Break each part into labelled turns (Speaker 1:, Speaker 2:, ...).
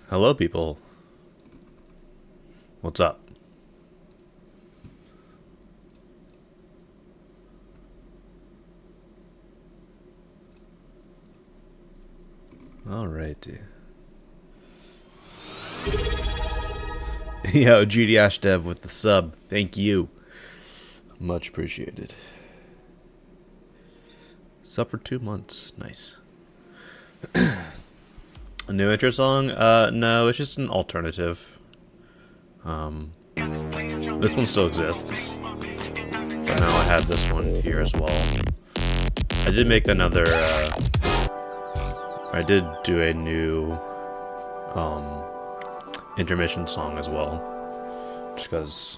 Speaker 1: Hello, people. What's up? Alrighty. Yo, GD Dev with the sub. Thank you. Much appreciated. Sub for 2 months. Nice. A new intro song? No, it's just an alternative. This one still exists. But now I have this one here as well. I did make another, I did do a new, intermission song as well. Just because,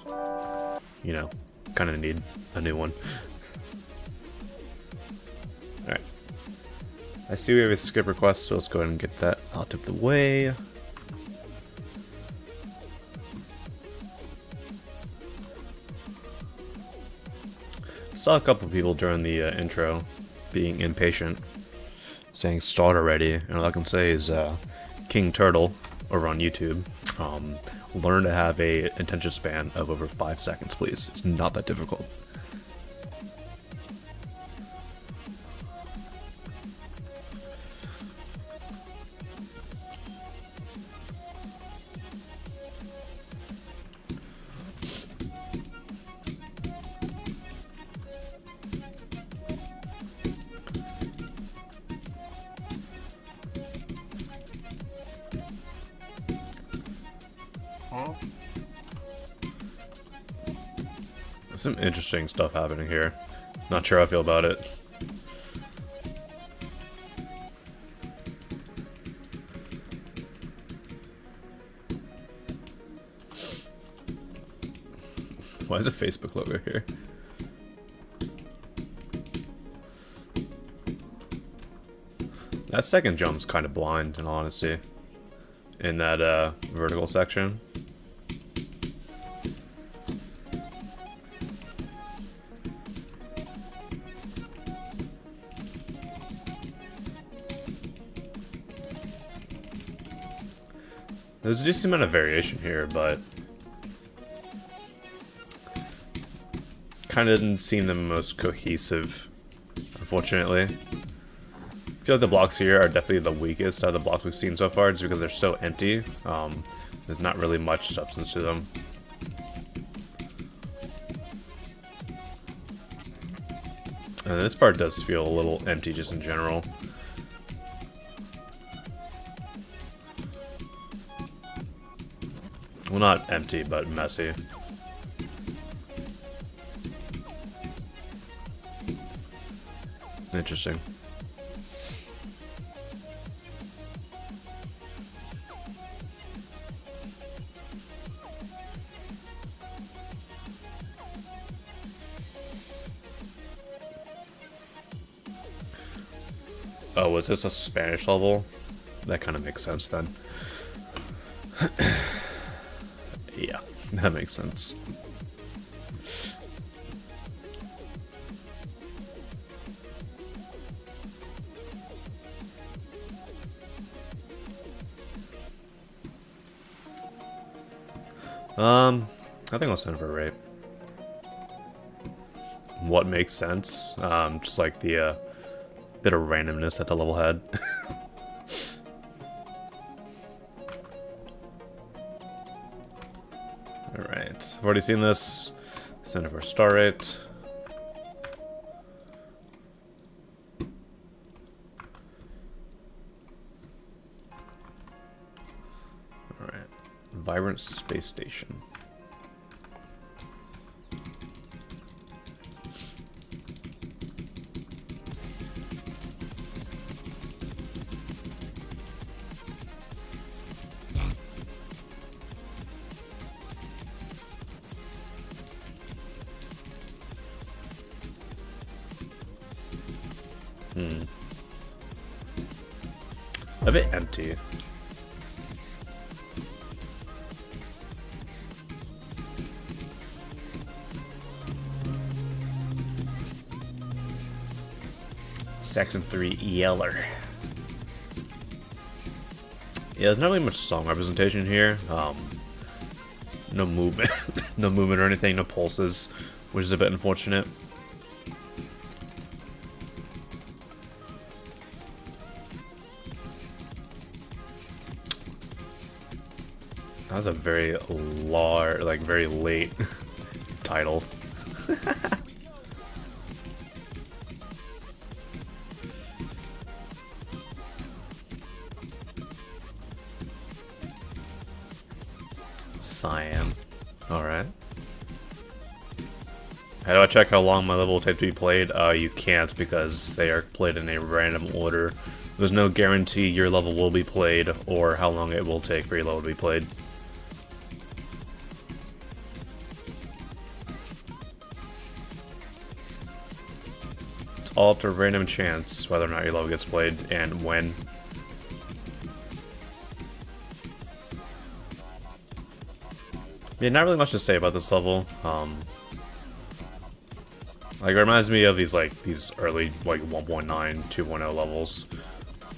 Speaker 1: you know, kind of need a new one. Alright. I see we have a skip request, so let's go ahead and get that out of the way. Saw a couple people during the intro being impatient, saying start already, and all I can say is King Turtle over on YouTube, learn to have a attention span of over 5 seconds, please. It's not that difficult. There's some interesting stuff happening here. Not sure how I feel about it. Why is a Facebook logo here? That second jump's kind of blind, in all honesty. In that vertical section. There's a decent amount of variation here, but kind of didn't seem the most cohesive, unfortunately. I feel like the blocks here are definitely the weakest out of the blocks we've seen so far, just because they're so empty. There's not really much substance to them. And this part does feel a little empty just in general. Well, not empty, but messy. Interesting. Oh, was this a Spanish level? That kind of makes sense then. Yeah, that makes sense. I think I'll send for a rape. What makes sense? Just like the bit of randomness that the level had. Alright, I've already seen this. Send it for a star rate. Alright, Vibrant Space Station. A bit empty. Section 3 Yeller. Yeah, there's not really much song representation here. No movement, no movement or anything, no pulses, which is a bit unfortunate. That was a very large, like very late title. Cyan. Alright. How do I check how long my level will take to be played? You can't, because they are played in a random order. There's no guarantee your level will be played or how long it will take for your level to be played. It's all up to random chance whether or not your level gets played and when. Yeah, not really much to say about this level. Like, it reminds me of these early, like, 1.9, 2.0 levels.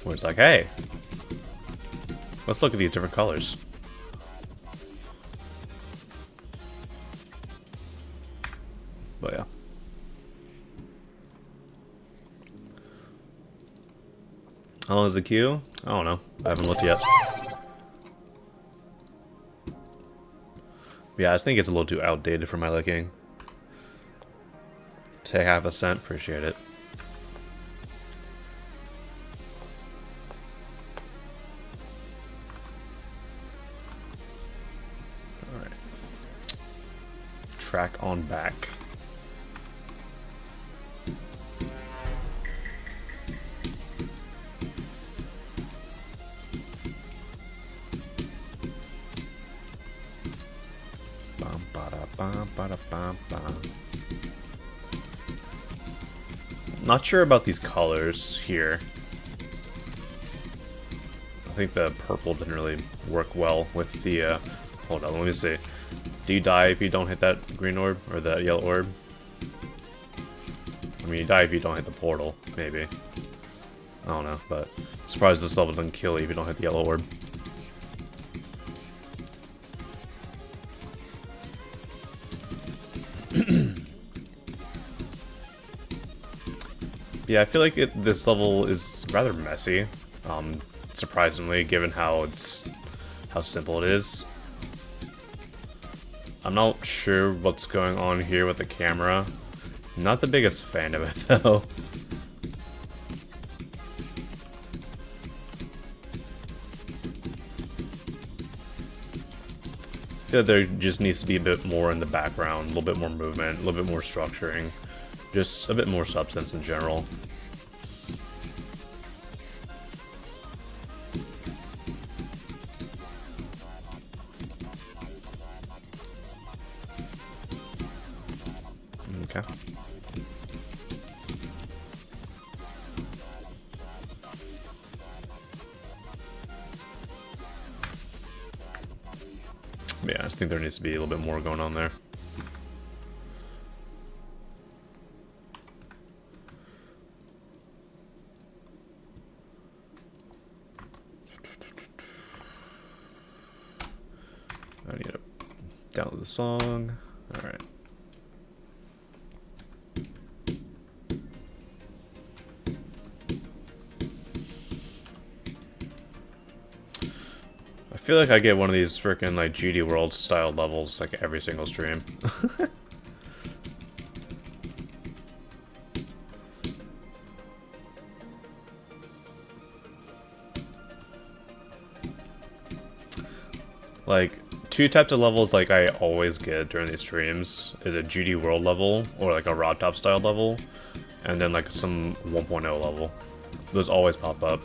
Speaker 1: Where it's like, hey, let's look at these different colors. But yeah. How long is the queue? I don't know. I haven't looked yet. Yeah, I just think it's a little too outdated for my liking. Take half a cent, appreciate it. Alright. Track on back. Not sure about these colors here. I think the purple didn't really work well with the, hold on, let me see. Do you die if you don't hit that green orb, or the yellow orb? I mean, you die if you don't hit the portal, maybe. I don't know, but surprised this level doesn't kill you if you don't hit the yellow orb. Yeah, I feel like this level is rather messy, surprisingly, given how simple it is. I'm not sure what's going on here with the camera. Not the biggest fan of it, though. I feel like there just needs to be a bit more in the background, a little bit more movement, a little bit more structuring. Just a bit more substance in general. Okay. Yeah, I just think there needs to be a little bit more going on there. I need to download the song. Alright. I feel like I get one of these freaking like GD World style levels like every single stream. Like, two types of levels like I always get during these streams is a GD World level or like a Rod Top style level, and then like some 1.0 level. Those always pop up.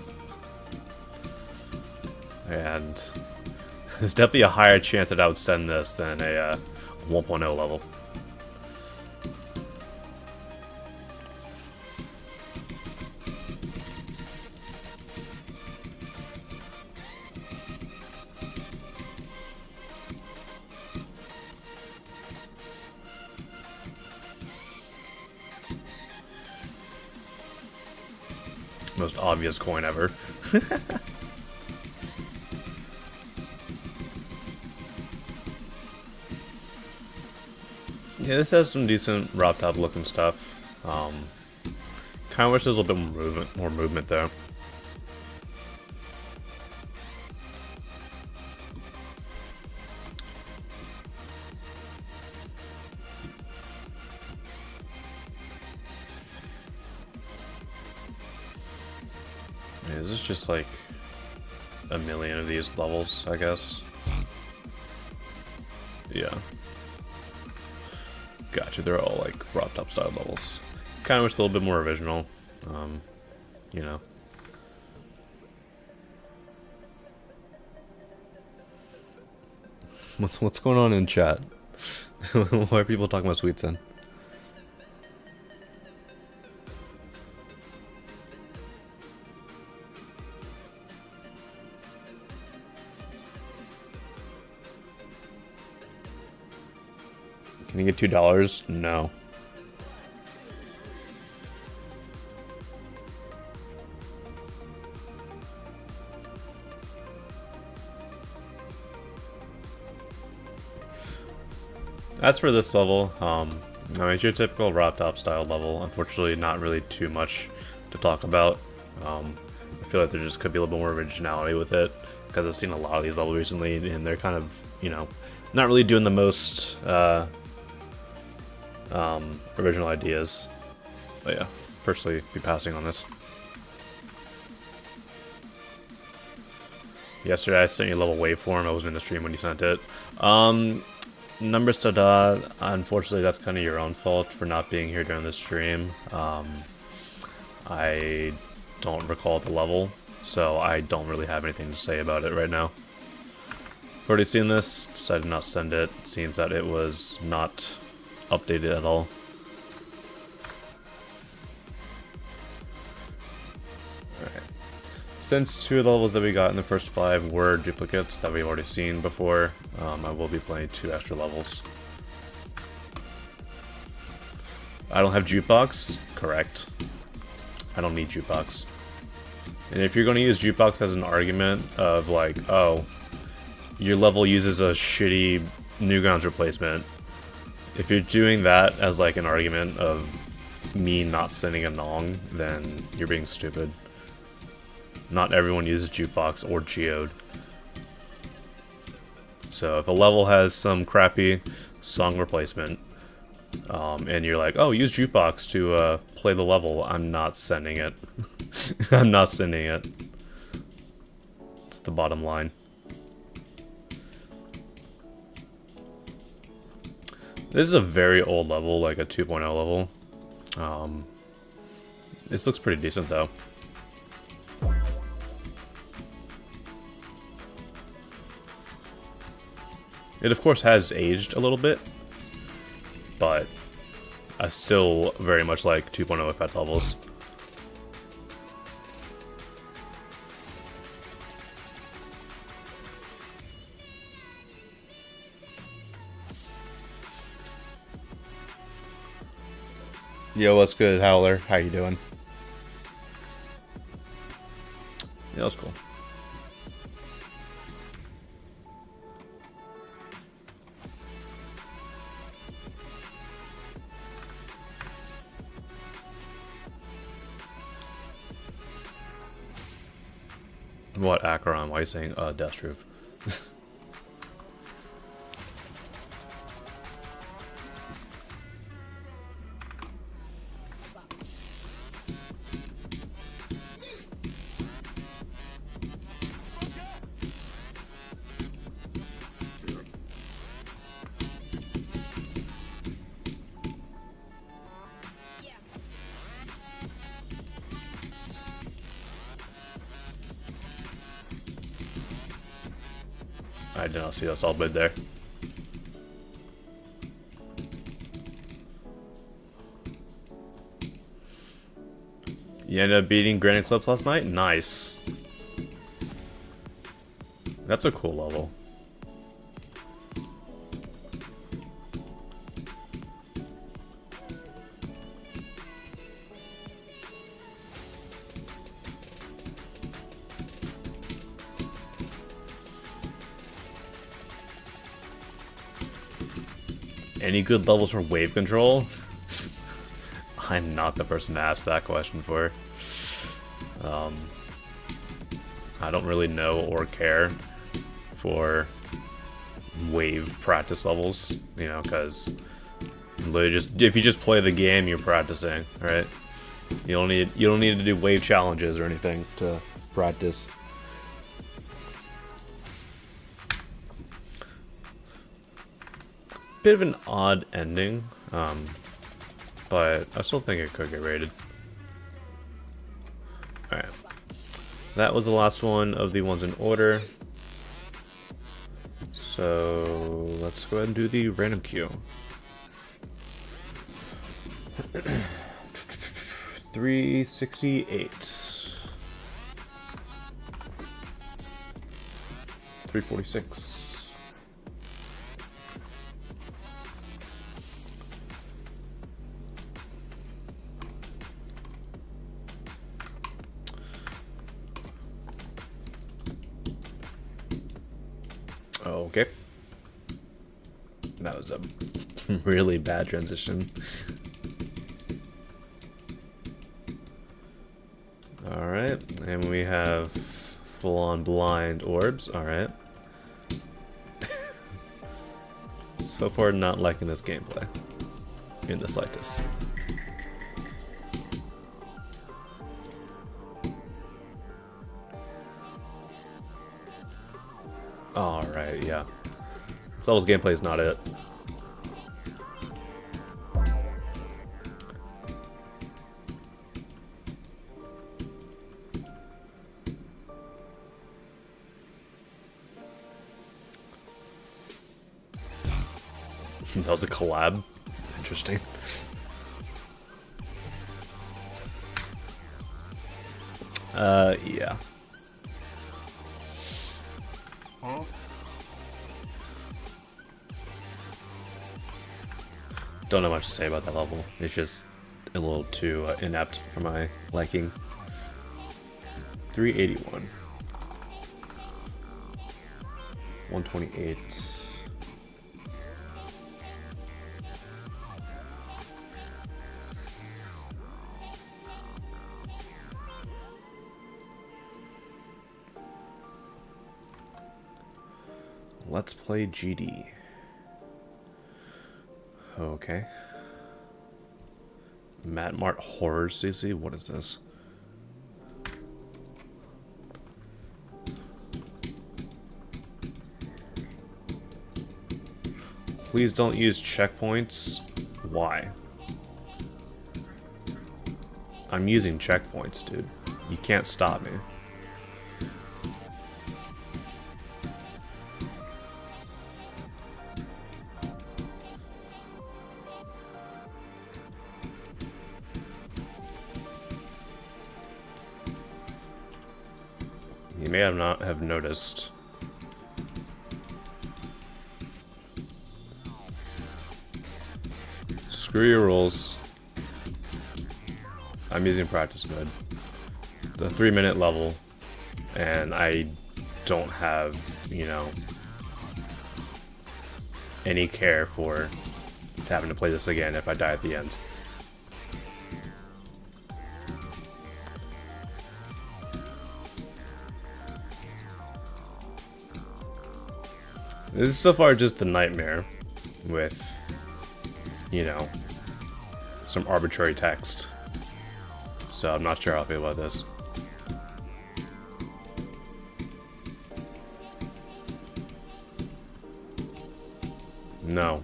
Speaker 1: And there's definitely a higher chance that I would send this than a 1.0 level. Most obvious coin ever. Yeah, this has some decent Rod Top looking stuff. Kind of wish there was a little bit more movement though. Yeah, is this just like a million of these levels, I guess? Yeah. Gotcha, they're all like Rod Top style levels. Kind of wish a little bit more original, you know. What's going on in chat? Why are people talking about Sweet Sin? Can you get $2? No. As for this level, I mean, it's your typical rock top style level. Unfortunately, not really too much to talk about. I feel like there just could be a little bit more originality with it, because I've seen a lot of these levels recently, and they're kind of, you know, not really doing the most original ideas. But yeah, personally, be passing on this. Yesterday I sent you a level waveform. I wasn't in the stream when you sent it. Numbers Tada, unfortunately that's kind of your own fault for not being here during the stream. I don't recall the level, so I don't really have anything to say about it right now. I've already seen this, decided not to send it. Seems that it was not updated at all. Alright. Since 2 of the levels that we got in the first 5 were duplicates that we've already seen before, I will be playing 2 extra levels. I don't have jukebox? Correct. I don't need jukebox. And if you're going to use jukebox as an argument of like, oh, your level uses a shitty Newgrounds replacement, if you're doing that as like an argument of me not sending a Nong, then you're being stupid. Not everyone uses jukebox or geode. So if a level has some crappy song replacement, and you're like, oh, use jukebox to play the level, I'm not sending it. I'm not sending it. It's the bottom line. This is a very old level, like a 2.0 level. This looks pretty decent though. It of course has aged a little bit, but I still very much like 2.0 effect levels. Yo, what's good, Howler? How you doing? Yeah, that's cool. What, Acheron? Why are you saying, Death Roof? I did not see us all bid there. You ended up beating Granite Clips last night? Nice. That's a cool level. Any good levels for wave control? I'm not the person to ask that question for. I don't really know or care for wave practice levels, you know, because literally just if you just play the game, you're practicing, right? You don't need to do wave challenges or anything to practice. Bit of an odd ending, but I still think it could get rated. Alright. That was the last one of the ones in order. So let's go ahead and do the random queue. 368. 346. Okay. That was Really bad transition. Alright, and we have full-on blind orbs. Alright. So far, not liking this gameplay. In the slightest. Alright, yeah. This level's gameplay is not it. That was a collab. Interesting. Yeah.
Speaker 2: Huh?
Speaker 1: Don't know much to say about that level. It's just a little too inept for my liking. 381. 128. Let's play GD. Okay. Matt Mart Horror CC? What is this? Please don't use checkpoints. Why? I'm using checkpoints, dude. You can't stop me. You may have not have noticed. Screw your rules. I'm using practice mode. The 3-minute level. And I don't have, you know, any care for having to play this again if I die at the end. This is so far just the nightmare with, you know, some arbitrary text. So I'm not sure how I feel about this. No,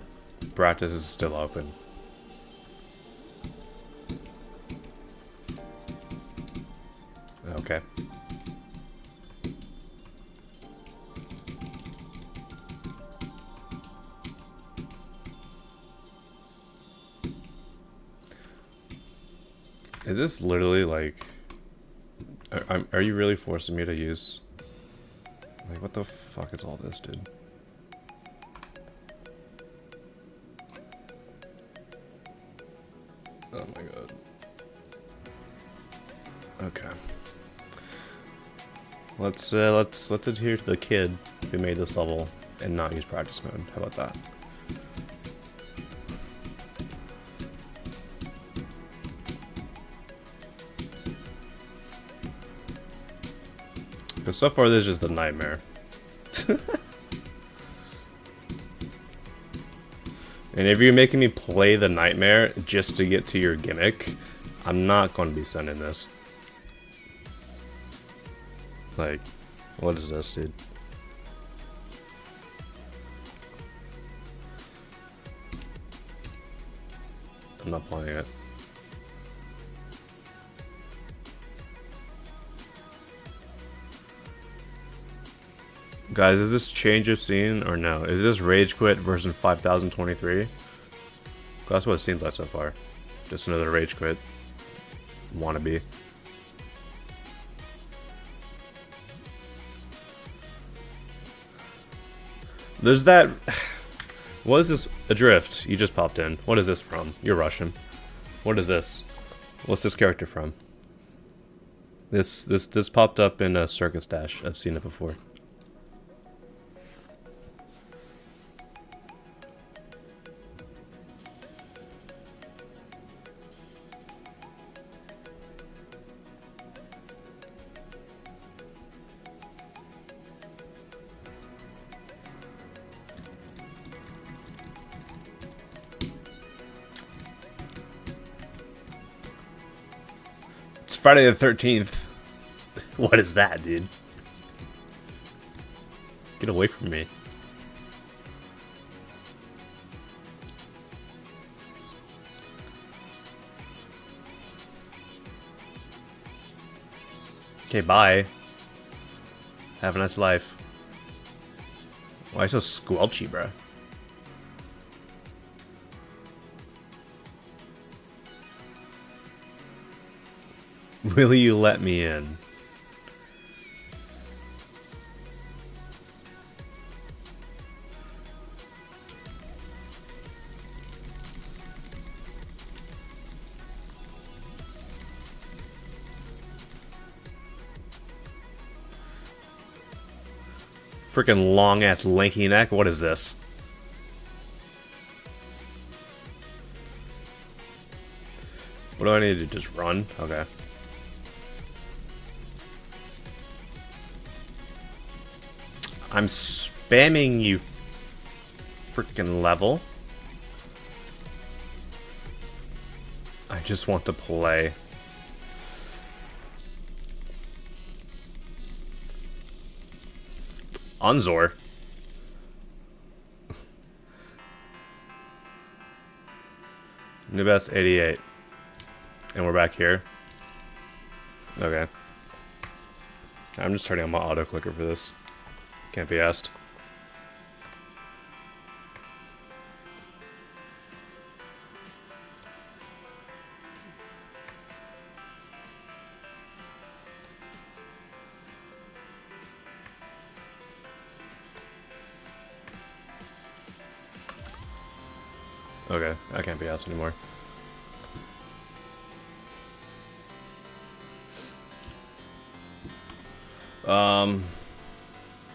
Speaker 1: practice is still open. Okay. Is this literally like... Are you really forcing me to use... Like, what the fuck is all this, dude? Oh my god. Okay. Let's adhere to the kid who made this level and not use practice mode. How about that? Because so far this is just a nightmare. And if you're making me play the nightmare just to get to your gimmick, I'm not going to be sending this. Like, what is this, dude? I'm not playing it. Guys, is this change of scene or no? Is this Rage Quit version 5023? That's what it seems like so far. Just another Rage Quit wannabe. There's that... What is this? Adrift. You just popped in. What is this from? You're Russian. What is this? What's this character from? This popped up in a Circus Dash. I've seen it before. Friday the 13th. What is that, dude? Get away from me. Okay, bye. Have a nice life. Why so squelchy, bro? Will you let me in? Freaking long ass lanky neck. What is this? What do I need to just run? Okay. I'm spamming you freaking level. I just want to play. Unzor. New best 88. And we're back here. Okay. I'm just turning on my auto clicker for this. Can't be asked. Okay, I can't be asked anymore.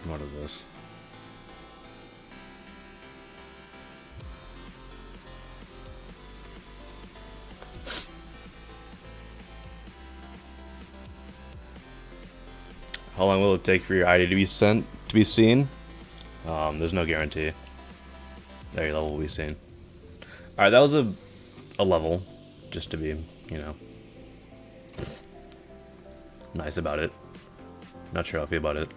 Speaker 1: What is this? How long will it take for your ID to be sent to be seen? There's no guarantee that your level will be seen. Alright, that was a level, just to be, you know, nice about it. Not sure how I feel about it.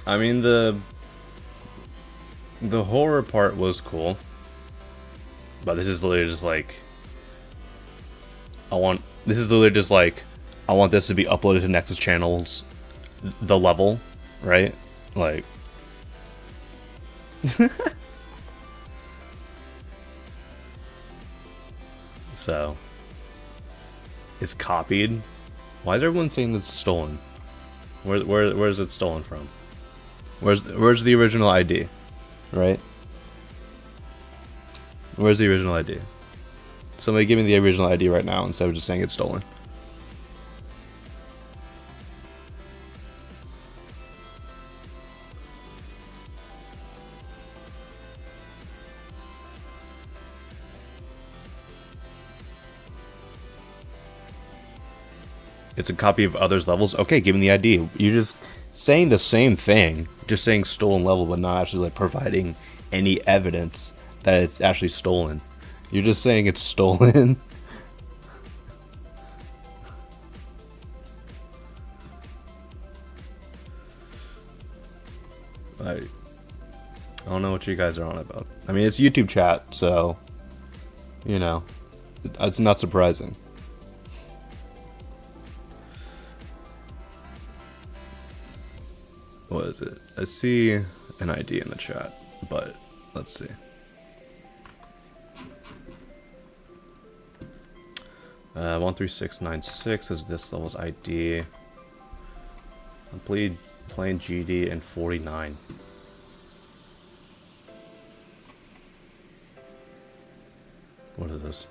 Speaker 1: I mean, the horror part was cool, but this is literally just like, I want this to be uploaded to Nexus channels, the level, right? Like, so it's copied. Why is everyone saying it's stolen? Where is it stolen from? Where's the original ID? Right? Where's the original ID? Somebody give me the original ID right now instead of just saying it's stolen. It's a copy of others' levels. Okay, give me the ID. You're just saying the same thing, just saying stolen level, but not actually like providing any evidence that it's actually stolen. You're just saying it's stolen. I don't know what you guys are on about. I mean, it's YouTube chat, so, you know, it's not surprising. What is it? I see an ID in the chat, but let's see. Uh, 13696 is this level's ID. I'm playing GD and 49. What is this?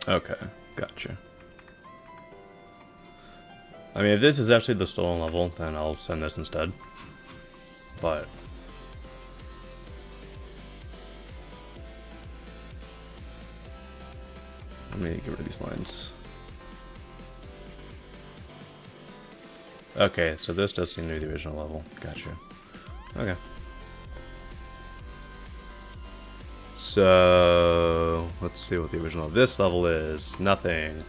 Speaker 1: Okay, gotcha. I mean, if this is actually the stolen level, then I'll send this instead. But Let me get rid of these lines. Okay, so this does seem to be the original level. Gotcha. Okay. So let's see what the original of this level is. Nothing.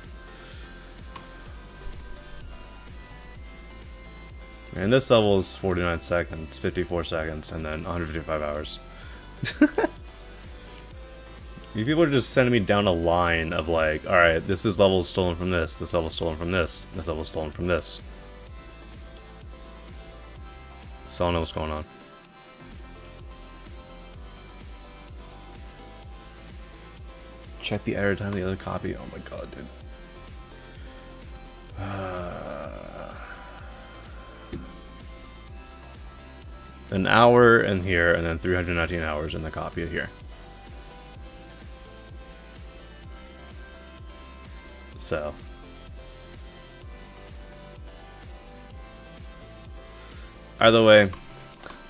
Speaker 1: And this level is 49 seconds, 54 seconds, and then 155 hours. You people are just sending me down a line of like, alright, this is level stolen from this level stolen from this level stolen from this. So I don't know what's going on. Check the error time of the other copy. Oh my god, dude. An hour in here, and then 319 hours in the copy of here. So. Either way,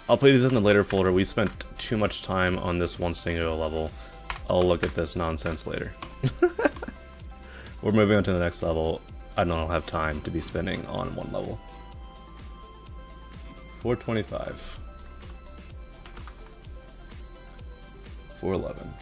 Speaker 1: I'll play these in the later folder. We spent too much time on this one singular level. I'll look at this nonsense later. We're moving on to the next level. I don't have time to be spending on one level. 425. 411.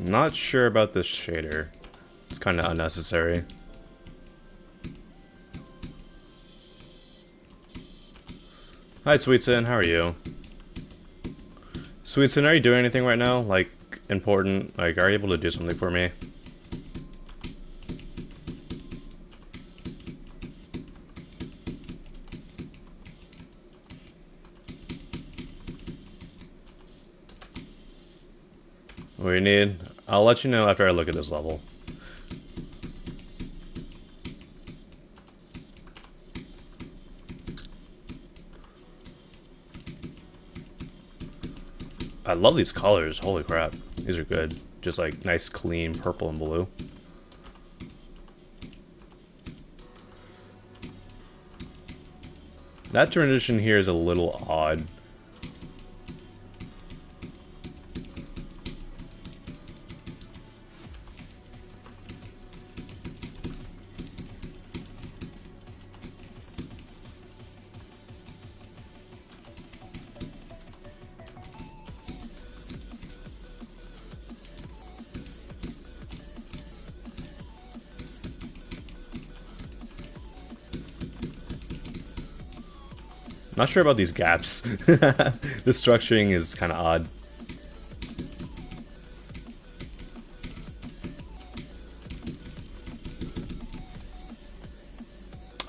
Speaker 1: Not sure about this shader. It's kind of unnecessary. Hi, Sweetson. How are you? Sweetson, are you doing anything right now? Like, important? Like, are you able to do something for me? What do you need? I'll let you know after I look at this level. I love these colors. Holy crap. These are good. Just like nice, clean purple and blue. That transition here is a little odd. Not sure about these gaps. The structuring is kind of odd.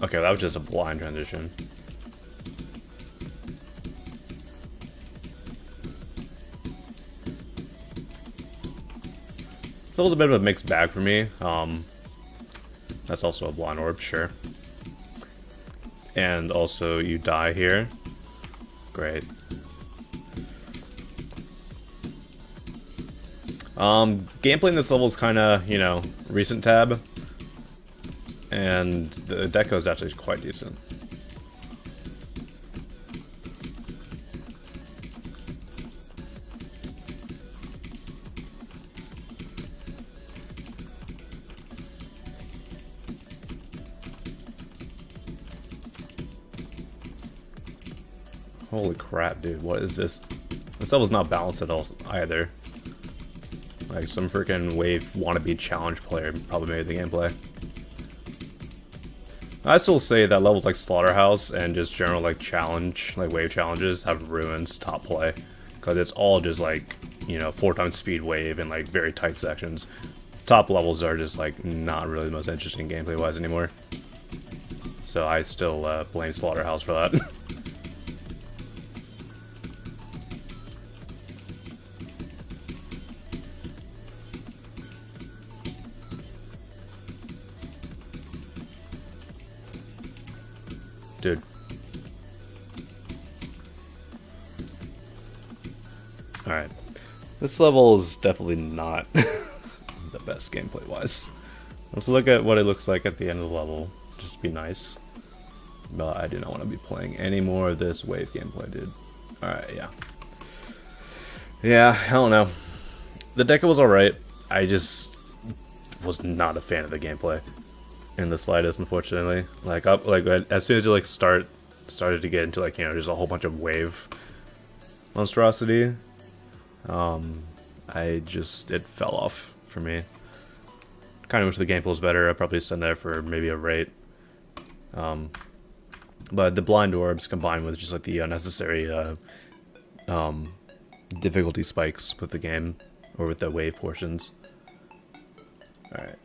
Speaker 1: Okay, that was just a blind transition. It's a little bit of a mixed bag for me. That's also a blind orb, sure. And also, you die here. Great. Gameplay in this level is kind of, you know, recent tab. And the deco is actually quite decent. Holy crap, dude, what is this? This level's not balanced at all either. Like, some freaking wave wannabe challenge player probably made the gameplay. I still say that levels like Slaughterhouse and just general, like, challenge, like wave challenges have ruins top play. Because it's all just, like, you know, 4x speed wave and, like, very tight sections. Top levels are just, like, not really the most interesting gameplay-wise anymore. So I still blame Slaughterhouse for that. Alright. This level is definitely not the best gameplay-wise. Let's look at what it looks like at the end of the level, just to be nice. But I do not want to be playing any more of this wave gameplay, dude. Alright, yeah. Yeah, I don't know. The Deca was alright. I just was not a fan of the gameplay in the slightest, unfortunately. Like, as soon as you like started to get into like, you know, there's a whole bunch of wave monstrosity. It fell off for me. Kind of wish the gameplay was better. I'd probably send that for maybe a rate. But the blind orbs combined with just like the unnecessary difficulty spikes with the game, or with the wave portions. Alright.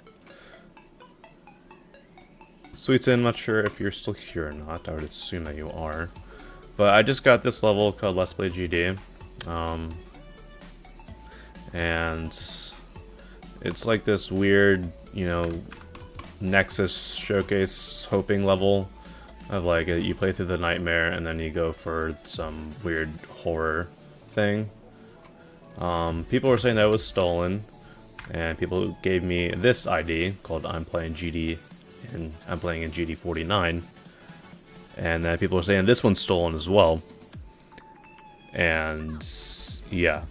Speaker 1: Sweetson, not sure if you're still here or not. I would assume that you are. But I just got this level called Let's Play GD. And it's like this weird, you know, Nexus showcase hoping level of like you play through the nightmare and then you go for some weird horror thing. People were saying that it was stolen, and people gave me this ID called I'm playing GD, and I'm playing in GD 49, and then people were saying this one's stolen as well. And yeah,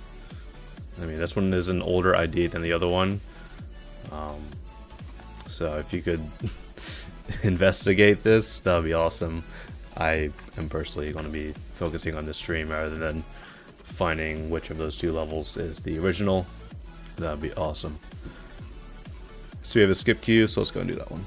Speaker 1: I mean, this one is an older ID than the other one. So if you could investigate this, that would be awesome. I am personally going to be focusing on this stream rather than finding which of those two levels is the original. That would be awesome. So we have a skip queue, so let's go and do that one.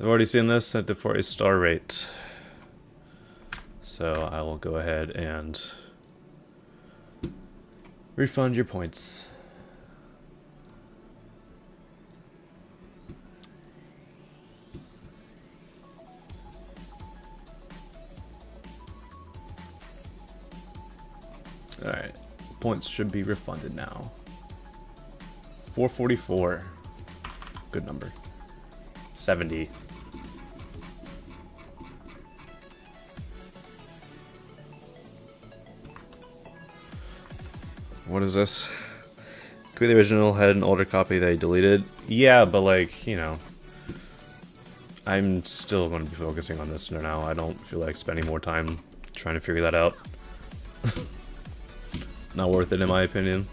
Speaker 1: I've already seen this, set it for a star rate. So I will go ahead and refund your points. Alright, points should be refunded now. 444. Good number. 70. What is this? Could be the original had an older copy that I deleted. Yeah, but like, you know, I'm still going to be focusing on this now. I don't feel like spending more time trying to figure that out. Not worth it in my opinion.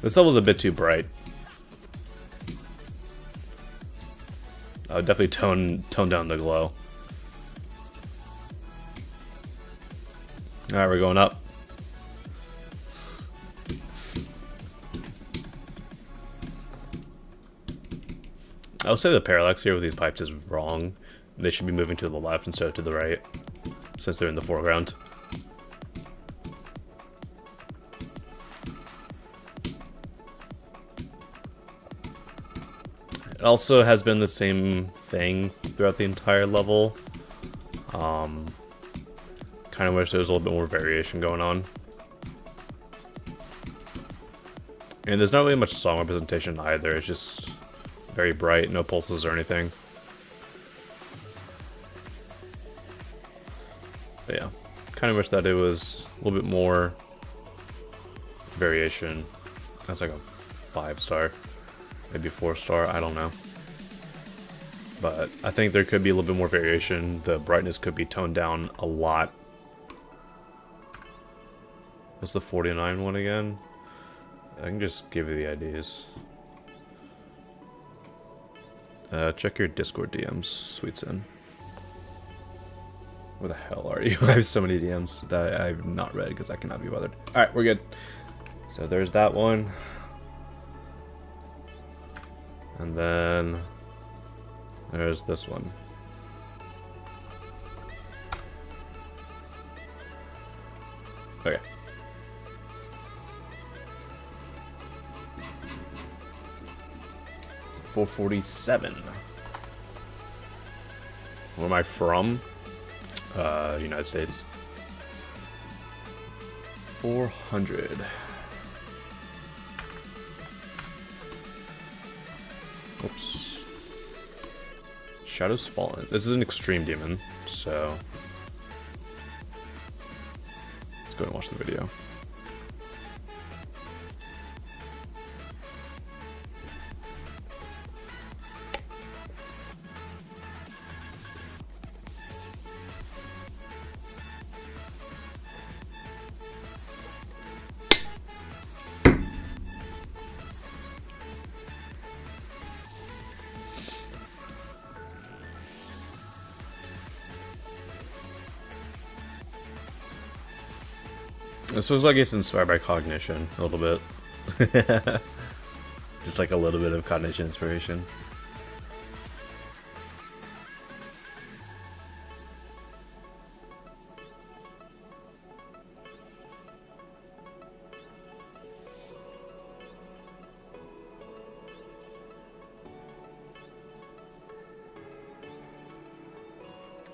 Speaker 1: This level's a bit too bright. I would definitely tone down the glow. Alright, we're going up. I would say the parallax here with these pipes is wrong. They should be moving to the left instead of to the right, since they're in the foreground. It also has been the same thing throughout the entire level. Kind of wish there was a little bit more variation going on. And there's not really much song representation either, it's just very bright, no pulses or anything. But yeah, kind of wish that it was a little bit more variation. That's like a 5-star. Maybe 4-star, I don't know. But I think there could be a little bit more variation. The brightness could be toned down a lot. What's the 49 one again? I can just give you the IDs. Check your Discord DMs, Sweetson. Where the hell are you? I have so many DMs that I've not read because I cannot be bothered. Alright, we're good. So there's that one. And then there's this one. Okay. $447. Where am I from? United States. 400. Oops. Shadows Fallen. This is an extreme demon, so let's go and watch the video. This looks like it's inspired by Cognition, a little bit. Just like a little bit of Cognition inspiration.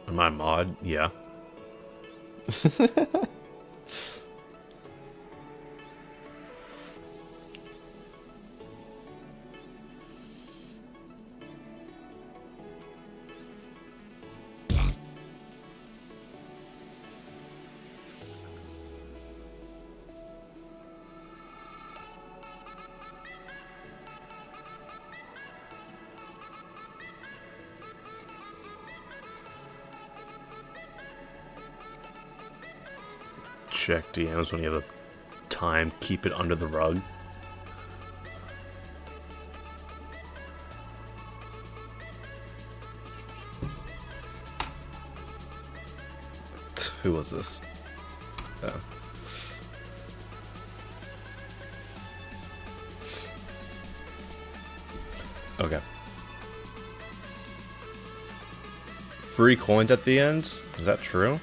Speaker 1: Am I a mod? Yeah. Check DMs when you have a time, keep it under the rug. Who was this? Oh. Okay. Free coins at the end? Is that true?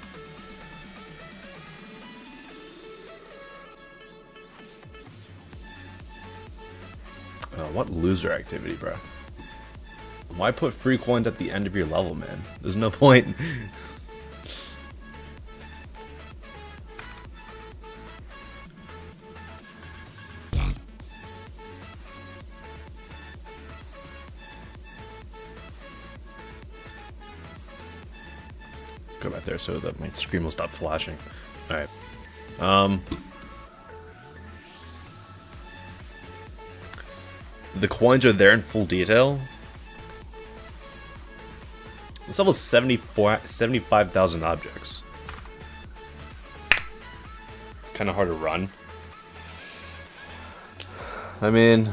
Speaker 1: What loser activity, bro? Why put free coins at the end of your level, man? There's no point. Go back there so that my screen will stop flashing. Alright. The coins are there in full detail. This level is 75,000 objects. It's kind of hard to run. I mean,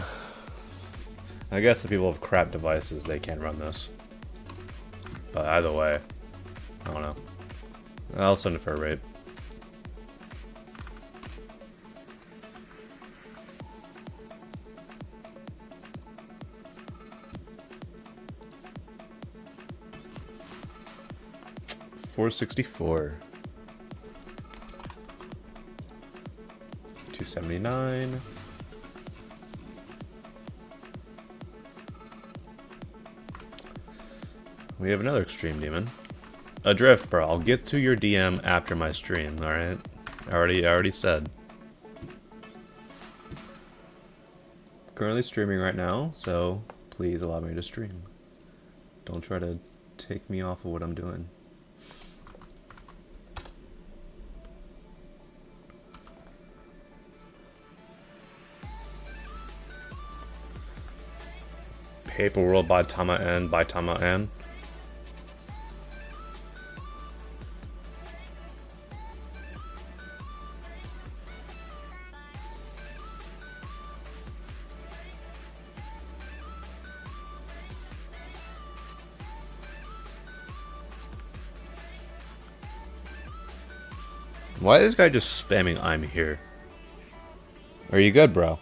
Speaker 1: I guess if people have crap devices, they can run this. But either way, I don't know. I'll send it for a raid. $464. $279. We have another extreme demon. Adrift, bro. I'll get to your DM after my stream, alright? I already said. Currently streaming right now, so please allow me to stream. Don't try to take me off of what I'm doing. Paper World by Tama N by Tama N. Why is this guy just spamming I'm here? Are you good, bro?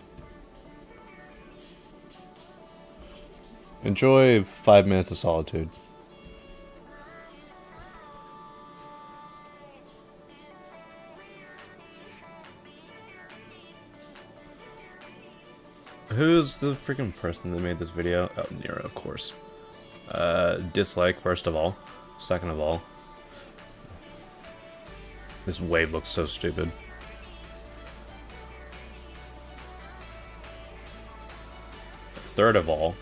Speaker 1: Enjoy 5 minutes of solitude. Who's the freaking person that made this video? Oh, Nero, of course. Dislike, first of all. Second of all, this wave looks so stupid. third of all,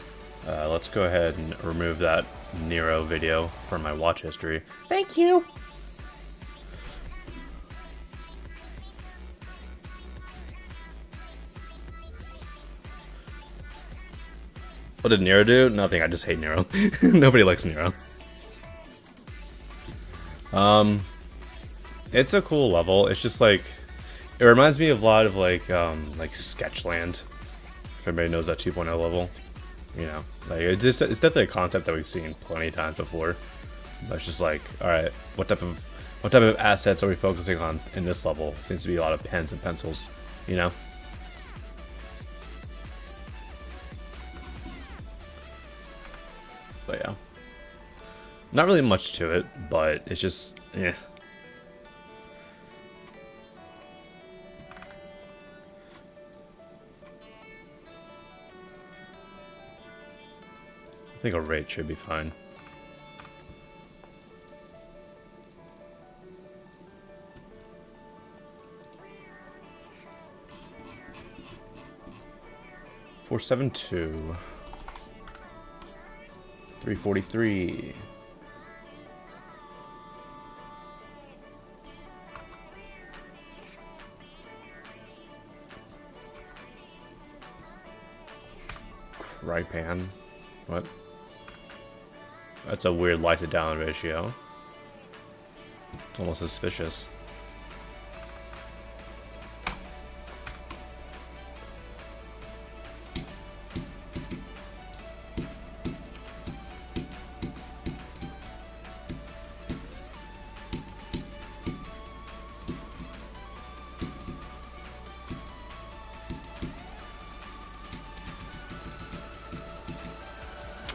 Speaker 1: let's go ahead and remove that Nero video from my watch history. Thank you! What did Nero do? Nothing, I just hate Nero. Nobody likes Nero. It's a cool level. It's just like, it reminds me of a lot of like Sketchland. If anybody knows that 2.0 level. You know, like it's definitely a concept that we've seen plenty of times before. But it's just like, alright, what type of assets are we focusing on in this level? Seems to be a lot of pens and pencils, you know? But yeah. Not really much to it, but it's just, eh. I think a rate should be fine. $472. 343. Cry pan. What? That's a weird light to down ratio. It's almost suspicious.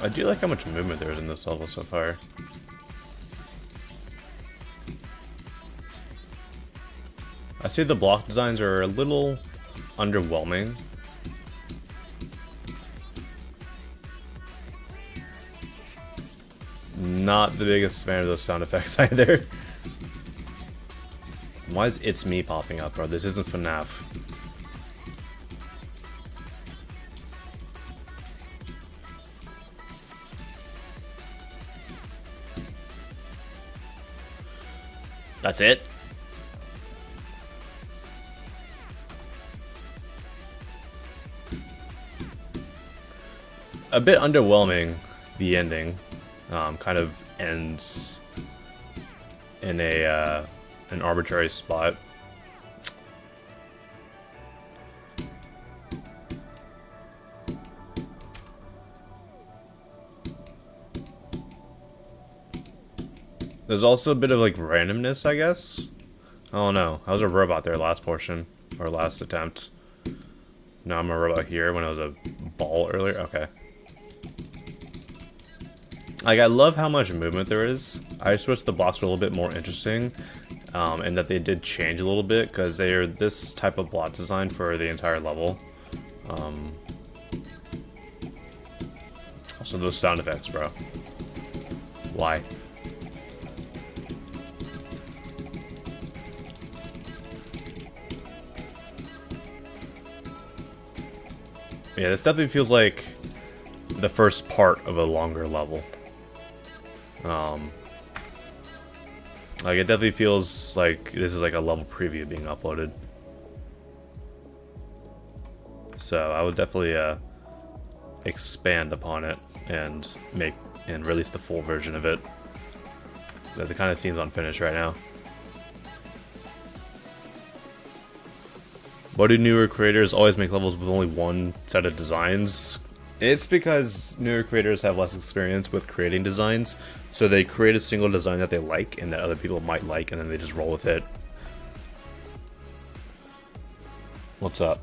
Speaker 1: I do like how much movement there is in this level so far. I see the block designs are a little underwhelming. Not the biggest fan of those sound effects either. Why is It's Me popping up, bro? This isn't FNAF. That's it? A bit underwhelming, the ending. Kind of ends in an arbitrary spot. There's also a bit of like randomness, I guess. I don't know. I was a robot there last portion, or last attempt. Now I'm a robot here when I was a ball earlier. Okay. Like, I love how much movement there is. I just wish the blocks were a little bit more interesting, and that they did change a little bit, because they are this type of block design for the entire level. Also, those sound effects, bro. Why? Yeah, this definitely feels like the first part of a longer level. Like, it definitely feels like this is like a level preview being uploaded. So I would definitely expand upon it and release the full version of it, as it kind of seems unfinished right now. Why do newer creators always make levels with only one set of designs? It's because newer creators have less experience with creating designs, so they create a single design that they like and that other people might like, and then they just roll with it. What's up?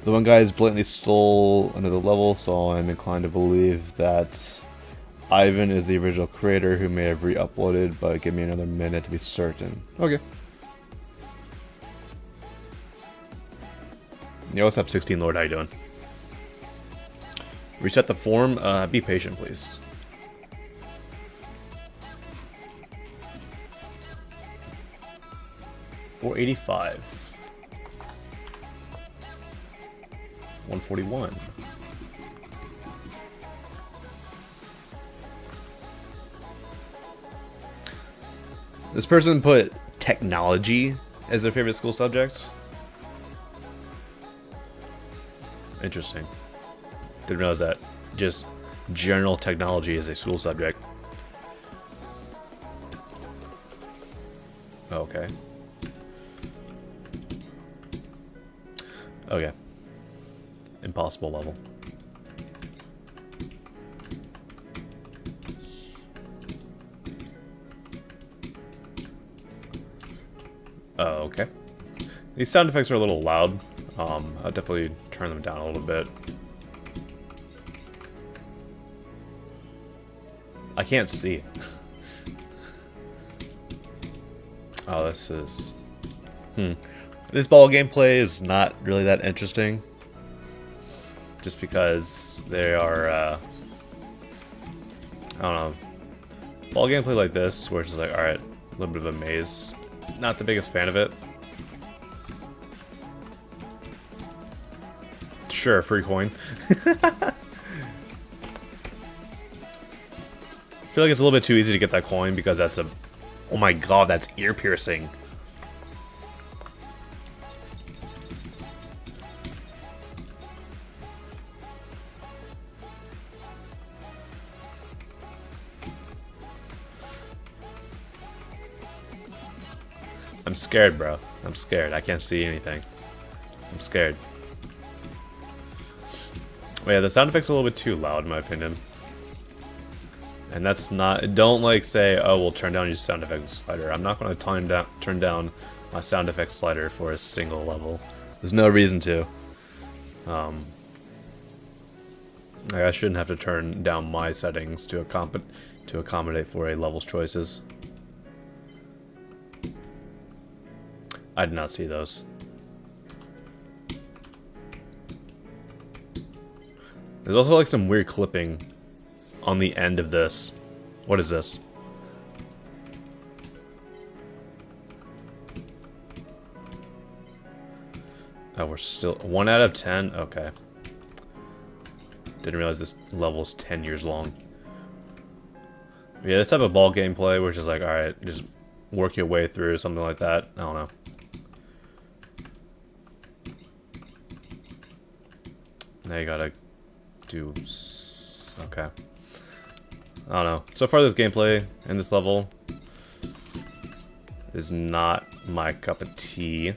Speaker 1: The one guy has blatantly stole another level, so I'm inclined to believe that Ivan is the original creator who may have re-uploaded, but give me another minute to be certain. Okay. You always have 16 Lord, how you doing? Reset the form, be patient please. 485. 141. This person put technology as their favorite school subject. Interesting. Didn't realize that just general technology is a school subject. Okay. Okay. Impossible level. Oh, okay. These sound effects are a little loud. I'll definitely turn them down a little bit. I can't see. Oh, this is... This ball gameplay is not really that interesting. Just because they are, I don't know. Ball gameplay like this, where it's just like, alright, a little bit of a maze. Not the biggest fan of it. Sure, free coin. I feel like it's a little bit too easy to get that coin because that's a... Oh my god, that's ear piercing. I'm scared, bro. I'm scared. I can't see anything. I'm scared. Oh, yeah, the sound effects are a little bit too loud, in my opinion. And that's not... Don't, like, say, oh, we'll turn down your sound effects slider. I'm not going to turn down my sound effects slider for a single level. There's no reason to. I shouldn't have to turn down my settings to accommodate for a level's choices. I did not see those. There's also like some weird clipping on the end of this. What is this? Oh, we're still 1 out of 10? Okay. Didn't realize this level's 10 years long. Yeah, this type of ball gameplay, which is like, alright, just work your way through something like that. I don't know. Now you gotta do... Okay. I don't know. So far this gameplay in this level is not my cup of tea.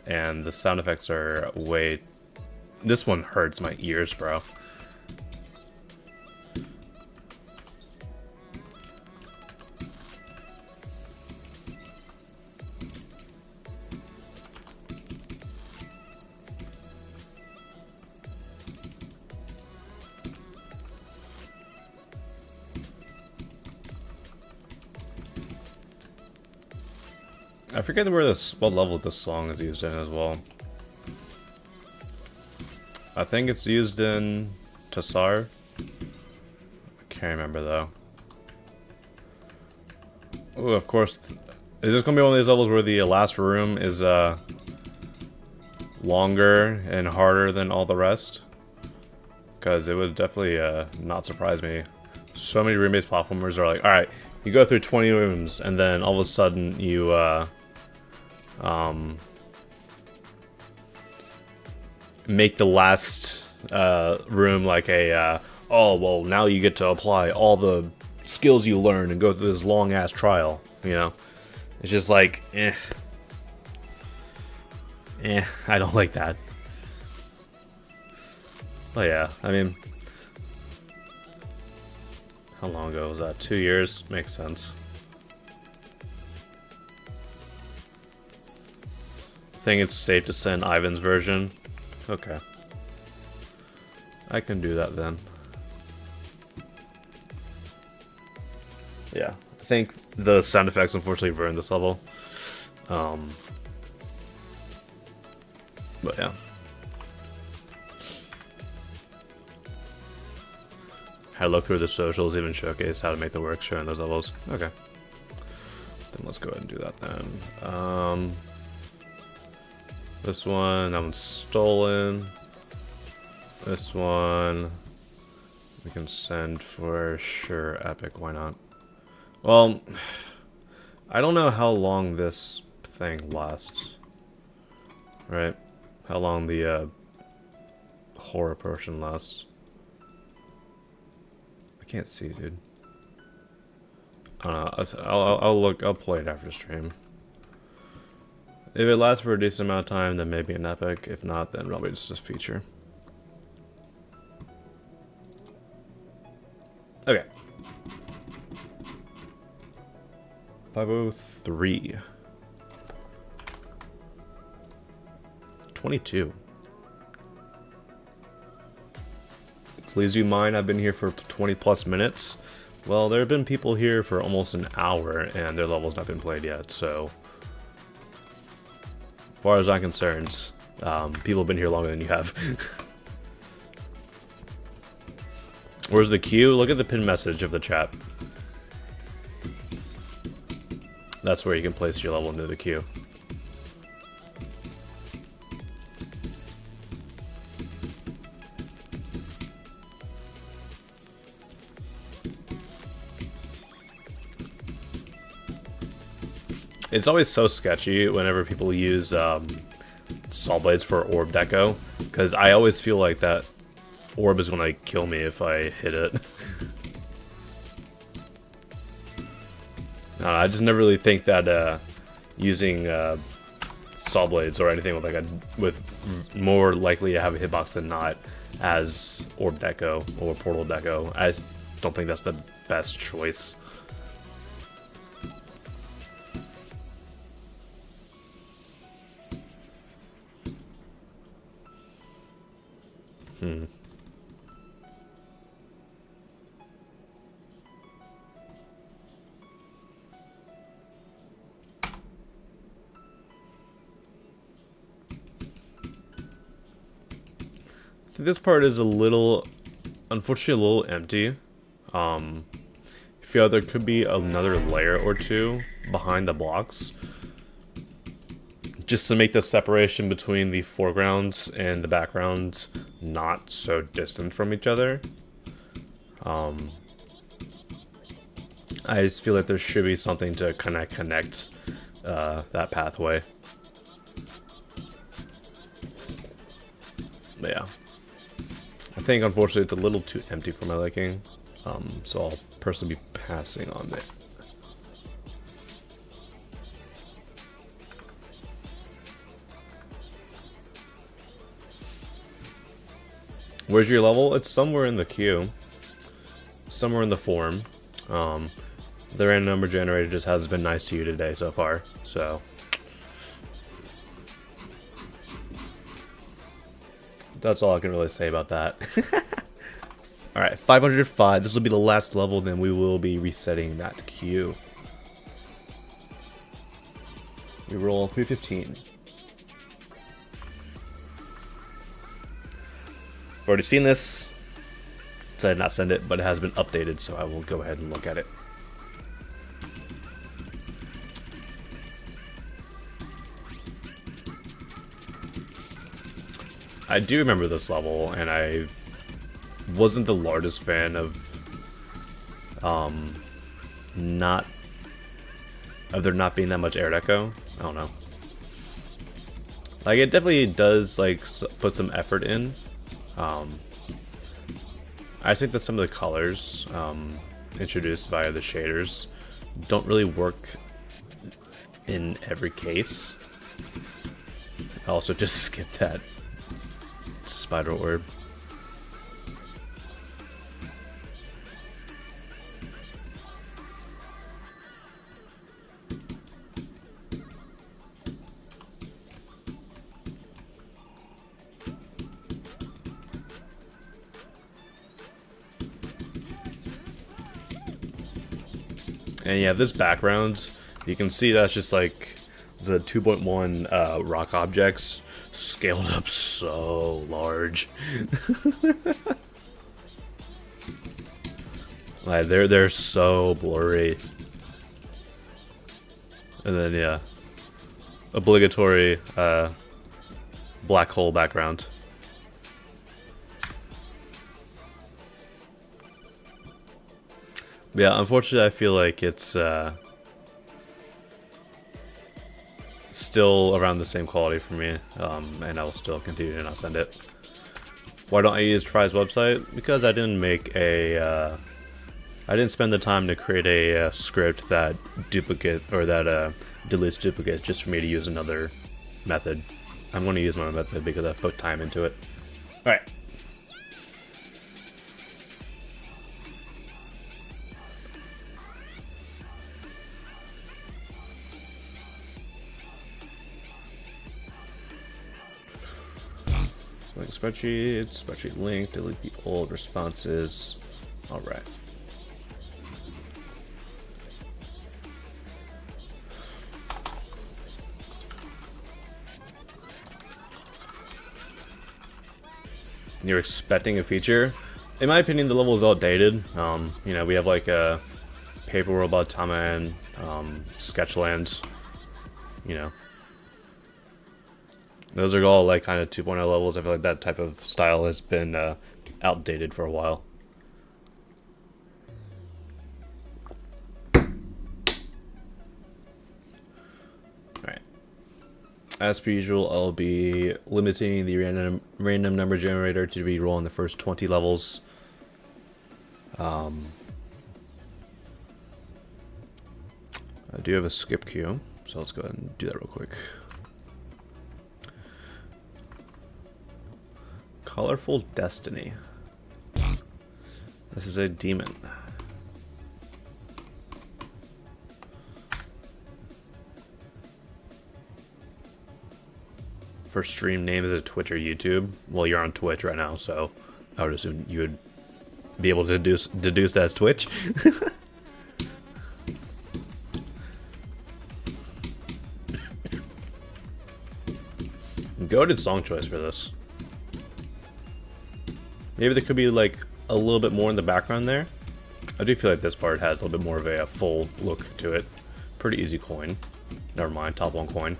Speaker 1: And the sound effects are way... This one hurts my ears, bro. I forget where what level this song is used in as well. I think it's used in Tassar. I can't remember though. Oh, of course. Is this gonna be one of these levels where the last room is longer and harder than all the rest? Because it would definitely not surprise me. So many room-based platformers are like, alright, you go through 20 rooms and then all of a sudden you make the last room like a oh well, now you get to apply all the skills you learn and go through this long ass trial, you know. It's just like I don't like that. But yeah, I mean, how long ago was that? 2 years? Makes sense. I think it's safe to send Ivan's version. Okay. I can do that then. Yeah, I think the sound effects unfortunately ruined this level. But yeah. I looked through the socials, even showcase how to make the work showing those levels. Okay. then let's go ahead and do that then. This one, that one's stolen. This one, we can send for sure. Epic, why not? Well, I don't know how long this thing lasts. Right? How long the horror portion lasts. I can't see, dude. I don't know. I'll play it after stream. If it lasts for a decent amount of time, then maybe an epic. If not, then probably just a feature. Okay. 503. 22. Please do mind, I've been here for 20 plus minutes. Well, there have been people here for almost an hour and their level's not been played yet, so as far as I'm concerned, people have been here longer than you have. Where's the queue? Look at the pin message of the chat. That's where you can place your level into the queue. It's always so sketchy whenever people use saw blades for orb deco, because I always feel like that orb is gonna kill me if I hit it. I just never really think that using saw blades or anything with more likely to have a hitbox than not as orb deco or portal deco. I just don't think that's the best choice. This part is unfortunately a little empty. I feel there could be another layer or two behind the blocks, just to make the separation between the foregrounds and the backgrounds not so distant from each other. I just feel like there should be something to connect that pathway. But yeah. I think, unfortunately, it's a little too empty for my liking, so I'll personally be passing on it. Where's your level? It's somewhere in the queue. Somewhere in the form. The random number generator just hasn't been nice to you today so far, so... That's all I can really say about that. Alright, 505. This will be the last level, then we will be resetting that queue. We roll 315. I've already seen this, so I did not send it, but it has been updated, so I will go ahead and look at it. I do remember this level, and I wasn't the largest fan of there not being that much air deco. I don't know. Like, it definitely does like put some effort in. I think that some of the colors introduced via the shaders don't really work in every case. I also just skip that spider orb. And yeah, this background, you can see that's just like the 2.1 rock objects scaled up so large. Like they're so blurry. And then, yeah, obligatory black hole background. Yeah, unfortunately, I feel like it's still around the same quality for me, and I will still continue to not send it. Why don't I use Try's website? Because I didn't make a, I didn't spend the time to create a script that deletes duplicates just for me to use another method. I'm going to use my method because I put time into it. All right. Link spreadsheet link, delete the old responses. All right. You're expecting a feature? In my opinion, the level is outdated. You know, we have like a Paper World by Tama and Sketchland. You know. Those are all like kind of 2.0 levels. I feel like that type of style has been outdated for a while. Alright. As per usual, I'll be limiting the random number generator to reroll in the first 20 levels. I do have a skip queue, so let's go ahead and do that real quick. Colorful Destiny. This is a demon. First stream name is a Twitch or YouTube. Well, you're on Twitch right now, so I would assume you would be able to deduce that as Twitch. Goated song choice for this. Maybe there could be like a little bit more in the background there. I do feel like this part has a little bit more of a full look to it. Pretty easy coin. Never mind, top 1 coin.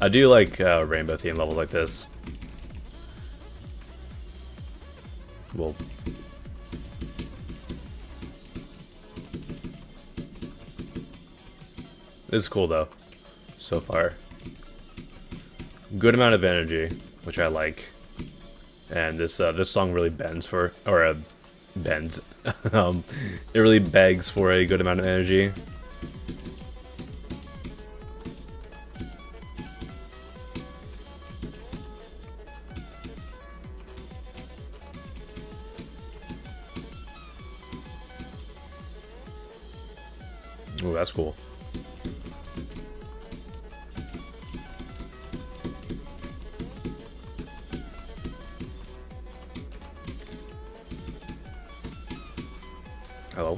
Speaker 1: I do like rainbow theme levels like this. Well, this is cool though, so far. Good amount of energy, which I like. And this song really bends for, or bends. It really begs for a good amount of energy. Ooh, that's cool. Hello.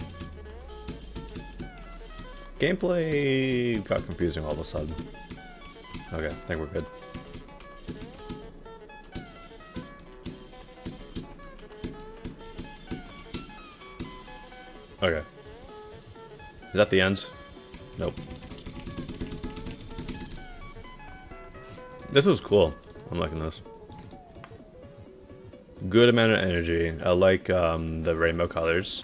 Speaker 1: Gameplay got confusing all of a sudden. Okay, I think we're good. Okay. Is that the end? Nope. This was cool. I'm liking this. Good amount of energy. I like the rainbow colors.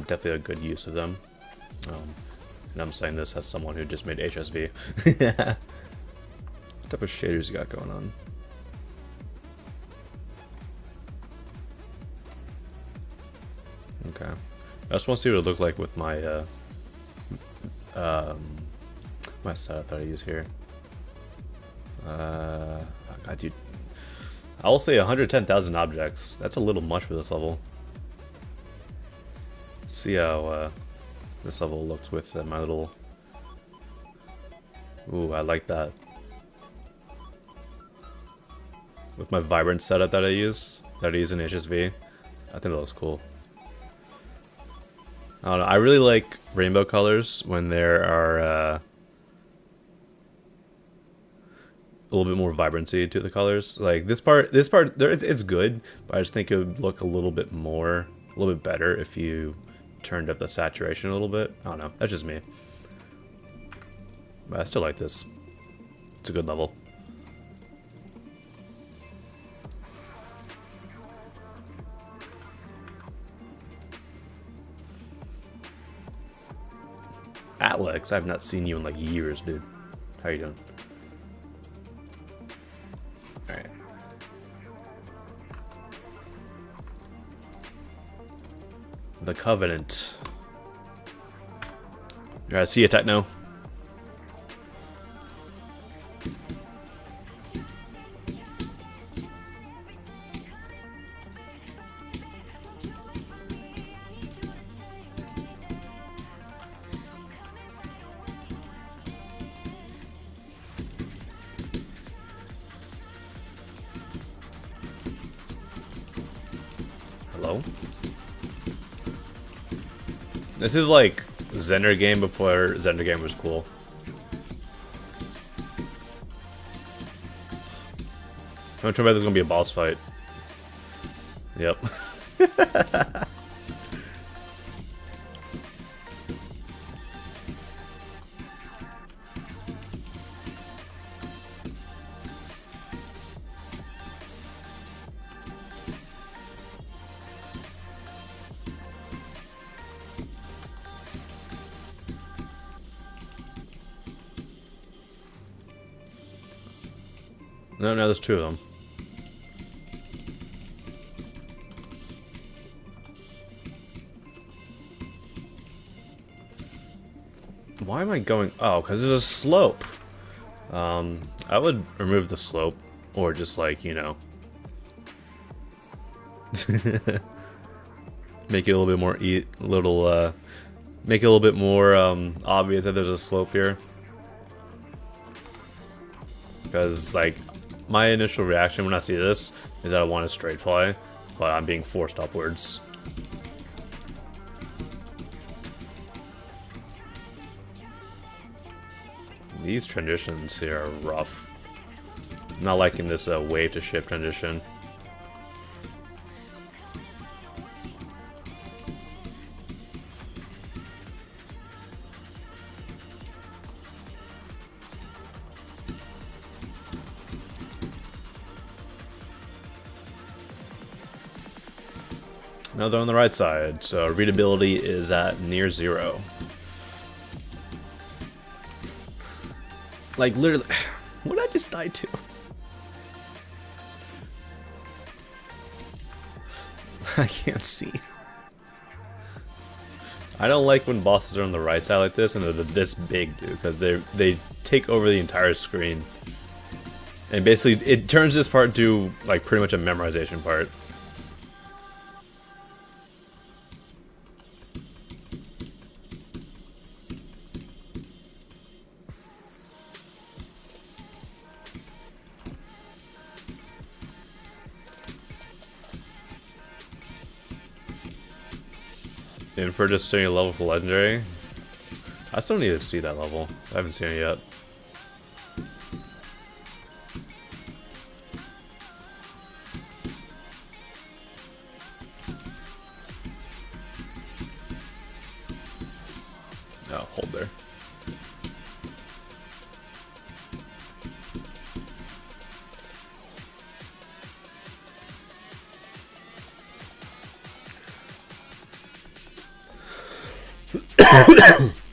Speaker 1: Definitely a good use of them. And I'm saying this as someone who just made HSV. What type of shaders you got going on? Okay. I just want to see what it looks like with my my setup that I use here. God, dude. I will say 110,000 objects. That's a little much for this level. See how this level looks with my little... Ooh, I like that. With my vibrant setup that I use in HSV, I think that looks cool. I don't know, I really like rainbow colors when there are a little bit more vibrancy to the colors. Like this part, it's good, but I just think it would look a little bit better if you turned up the saturation a little bit. I don't know. That's just me. But I still like this. It's a good level. Alex, I've not seen you in like years, dude. How you doing? Alright. The Covenant. Alright, see ya, Techno. Hello? This is like Zender game before Zender game was cool. I'm trying to bet there's gonna be a boss fight. Yep. No, there's two of them. Why am I going? Oh, because there's a slope. I would remove the slope, or just like, you know, make it a little bit more make it a little bit more obvious that there's a slope here. Because like, my initial reaction when I see this is that I want a straight fly, but I'm being forced upwards. These transitions here are rough. I'm not liking this wave to ship transition. Now they're on the right side, so readability is at near 0. Like, literally, what did I just die to? I can't see. I don't like when bosses are on the right side like this and they're this big, dude, because they take over the entire screen. And basically, it turns this part to, like, pretty much a memorization part. And for just seeing a level for legendary, I still need to see that level. I haven't seen it yet. Oh, hold there.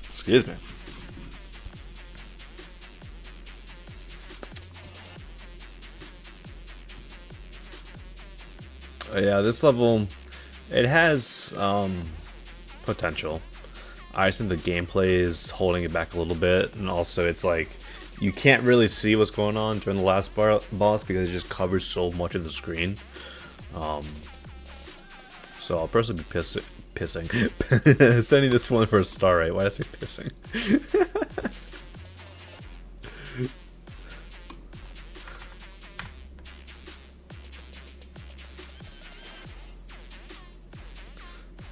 Speaker 1: Excuse me. Yeah, this level, it has potential. I just think the gameplay is holding it back a little bit, and also it's like you can't really see what's going on during the last boss because it just covers so much of the screen. So I'll personally be pissing. Sending this one for a star, right? Why did I say pissing?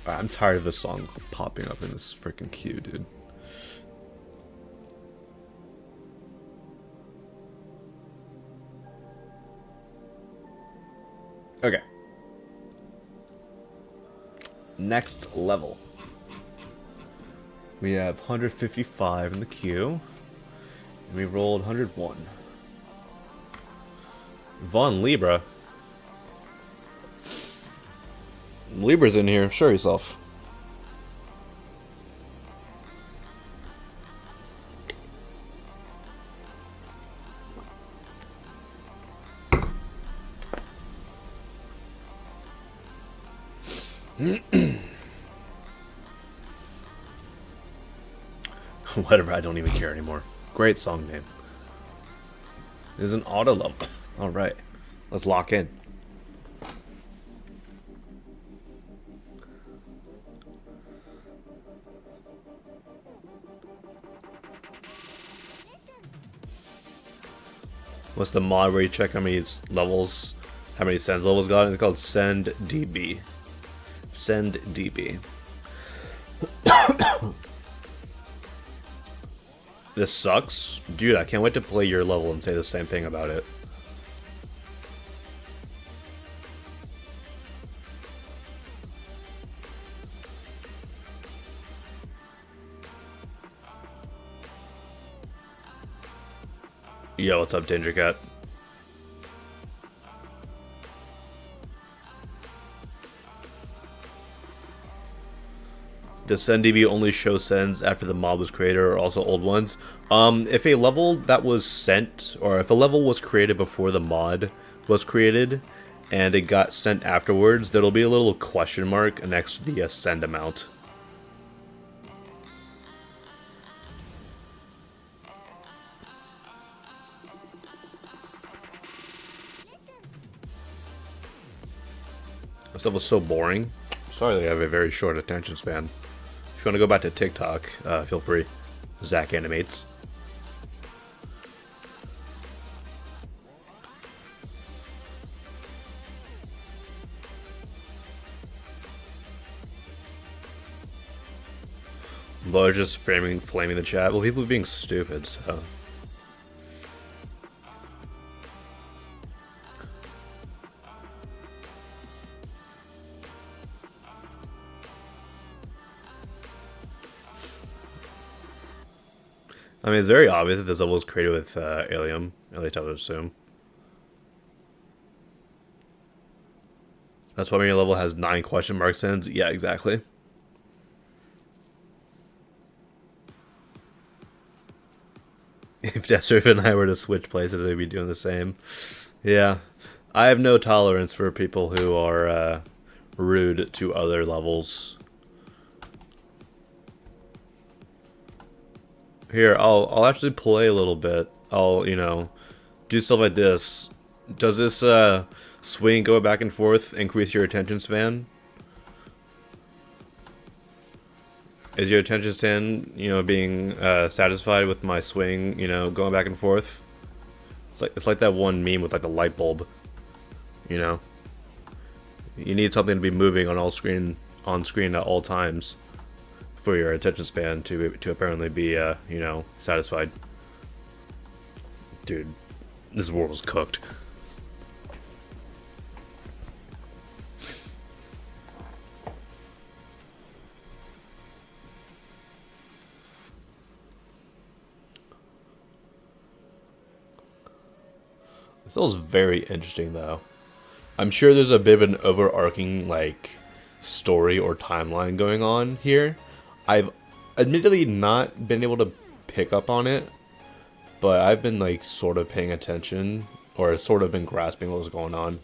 Speaker 1: I'm tired of this song popping up in this freaking queue, dude. Okay. Next level. We have 155 in the queue. And we rolled 101. Von Libra. Libra's in here. Show yourself. Whatever, I don't even care anymore. Great song name. It is an auto level. Alright, let's lock in. What's the mod where you check how many levels, how many send levels got? It's called Send DB. Send DB. This sucks? Dude, I can't wait to play your level and say the same thing about it. Yo, what's up, Danger Cat? Does SendDB only show sends after the mod was created, or also old ones? If a level that was sent, or if a level was created before the mod was created, and it got sent afterwards, there'll be a little question mark next to the send amount. This level's so boring. Sorry that I have a very short attention span. If you want to go back to TikTok, feel free. Zach Animates. But just flaming the chat. Well, people are being stupid, so. I mean, it's very obvious that this level was created with Alien. At least I would assume. That's why when your level has 9 question marks in. Yeah, exactly. If Desert and I were to switch places, they'd be doing the same. Yeah. I have no tolerance for people who are rude to other levels. Here, I'll actually play a little bit. I'll, you know, do stuff like this. Does this swing go back and forth increase your attention span? Is your attention span, you know, being satisfied with my swing, you know, going back and forth? It's like that one meme with like the light bulb. You know, you need something to be moving on screen at all times for your attention span to apparently be you know, satisfied. Dude, this world was cooked. This feels very interesting though. I'm sure there's a bit of an overarching like story or timeline going on here. I've admittedly not been able to pick up on it, but I've been like sort of paying attention, or sort of been grasping what was going on.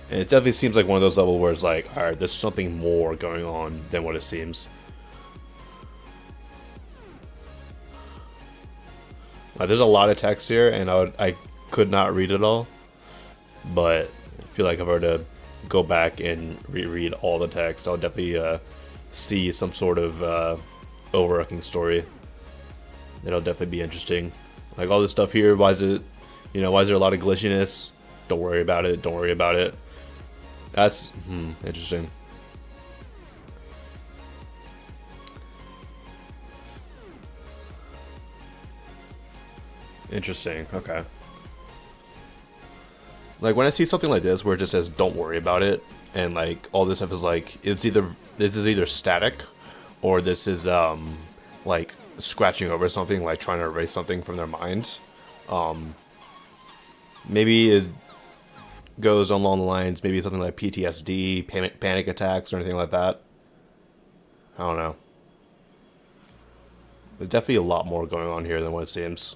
Speaker 1: And it definitely seems like one of those levels where it's like, alright, there's something more going on than what it seems. There's a lot of text here, and I could not read it all, but I feel like if I were to go back and reread all the text, I'll definitely see some sort of overarching story. That'll definitely be interesting. Like all this stuff here, why is it, you know, why is there a lot of glitchiness? Don't worry about it. Don't worry about it. That's interesting. Interesting. Okay. Like when I see something like this where it just says "don't worry about it," and like all this stuff is like this is either static, or this is like scratching over something, like trying to erase something from their mind. Maybe it goes along the lines, maybe something like PTSD, panic attacks, or anything like that. I don't know. There's definitely a lot more going on here than what it seems.